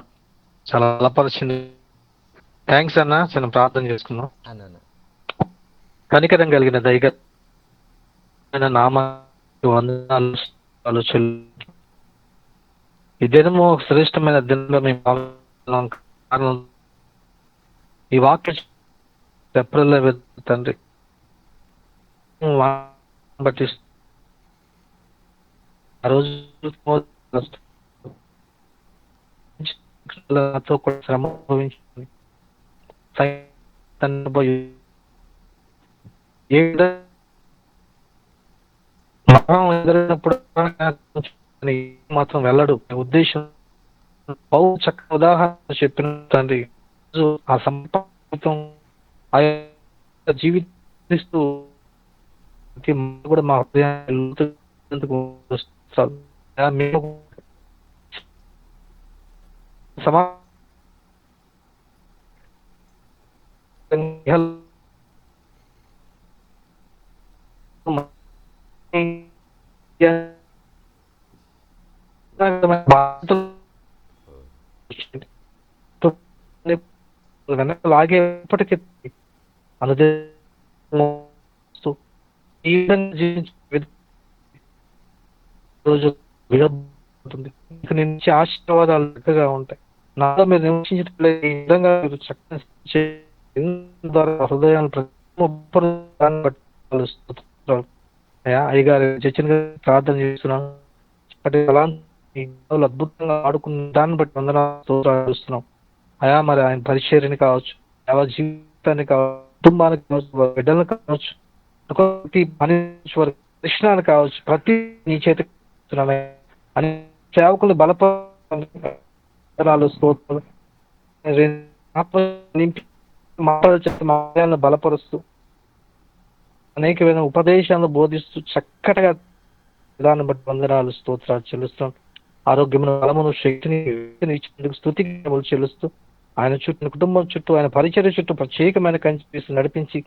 చాలా బలపరిచింది. థ్యాంక్స్ అన్న. చిన్న ప్రార్థన చేసుకుందాం. అన్న కనికరం కలిగిన దైవ నామానికి వందనాలు చెల్లించుకుంటున్నాం. ఈ దినము శ్రేష్టమైన దినంలో మేము కారణం ఈ వాక్యం ఏప్రిల్లో తండ్రి బట్టి ఆ రోజు కూడా శ్రమ అనుభవించింది. ఏ మరణం ఎదురైనప్పుడు మాత్రం వెళ్ళడు. ఉద్దేశం చక్కగా ఉదాహరణ చెప్పిన తండ్రి ఆ సంపాదం ఆ జీవిస్తూ కూడా మా మేము లాగేపటికి అనుదే ఈ విధంగా జీవించే రోజు విడబడుతుంది. నుంచి ఆశీర్వాదాలు చక్కగా ఉంటాయి. నాలో మీరు నివసించే ఈ విధంగా మీరు చక్కని ద్వారా హృదయాలు అయ్యా అయ్యగారు చర్చని ప్రార్థన చేస్తున్నాను. అద్భుతంగా ఆడుకున్న దాన్ని బట్టి వందనాలు అయా మరి ఆయన పరిచర్యని కావచ్చు, ఎవరి జీవితాన్ని కావచ్చు, కుటుంబానికి కావచ్చు, బిడ్డలను కావచ్చు, ప్రతి కృష్ణాన్ని కావచ్చు, ప్రతి నీ చేతికి అని సేవకులు బలపరాలు స్తోత్రాలు మాటలు చెప్తే మాటలను బలపరుస్తూ అనేకమైన ఉపదేశాలను బోధిస్తూ చక్కటగా విధానం బట్టి వందనాలు స్తోత్రాలు చెల్లిస్తాం. ఆరోగ్యమును, బలమును, శక్తిని ఇచ్చేందుకు స్తుతికి చెల్లిస్తూ ఆయన చుట్టూ, కుటుంబం చుట్టూ, ఆయన పరిచర్య చుట్టూ ప్రత్యేకమైన కంచి నడిపించి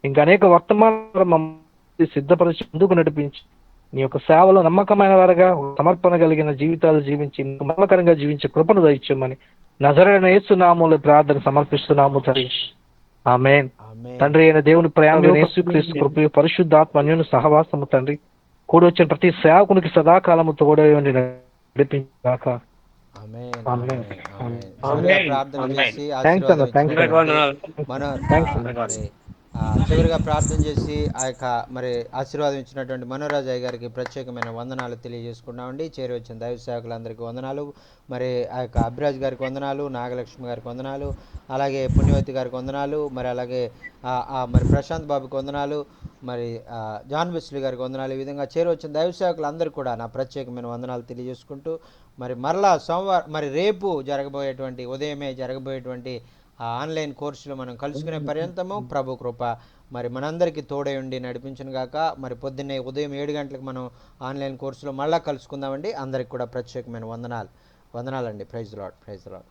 ఇంకా అనేక వర్తమానాలు సిద్ధపరిచి ముందుకు నడిపించి నీ యొక్క సేవలో నమ్మకమైన వారుగా సమర్పణ కలిగిన జీవితాలు జీవించి నమ్మకరంగా జీవించే కృపను దయచేయమని నజరైన యేసు నామములో ప్రార్థన సమర్పిస్తున్నాము తండ్రి. ఆమేన్. తండ్రి అయిన దేవుని ప్రేమ, యేసుక్రీస్తు కృప, పరిశుద్ధాత్మ అన్యోన్య సహవాసము తండ్రి కూడి వచ్చిన ప్రతి సేవకునికి సదాకాలము తోడై ఉండి నడిపించుగాక. చివరిగా ప్రార్థన చేసి ఆ యొక్క మరి ఆశీర్వాదం ఇచ్చినటువంటి మనోరాజయ్య గారికి ప్రత్యేకమైన వందనాలు తెలియజేసుకున్నామండి. చేరి వచ్చిన దైవ సేవకులందరికీ వందనాలు. మరి ఆ యొక్క అభిరాజ్ గారికి వందనాలు, నాగలక్ష్మి గారికి వందనాలు, అలాగే పుణ్యవతి గారికి వందనాలు, మరి అలాగే మరి ప్రశాంత్ బాబుకి వందనాలు, మరి జాన్ వెస్లీ గారికి వందనాలు. ఈ విధంగా చేరి వచ్చిన దైవ సేవకులందరూ కూడా నా ప్రత్యేకమైన వందనాలు తెలియజేసుకుంటూ మరి మరలా సోమవారం మరి రేపు ఉదయమే జరగబోయేటువంటి ఆన్లైన్ కోర్సులో మనం కలుసుకునే పర్యంతము ప్రభు కృప మరి మనందరికీ తోడై ఉండి నడిపించును గాక. మరి పొద్దున్నే ఉదయం 7 గంటలకు మనం ఆన్లైన్ కోర్సులో మళ్ళీ కలుసుకుందామండి. అందరికి కూడా ప్రత్యేకమైన వందనాలండి. Praise lord.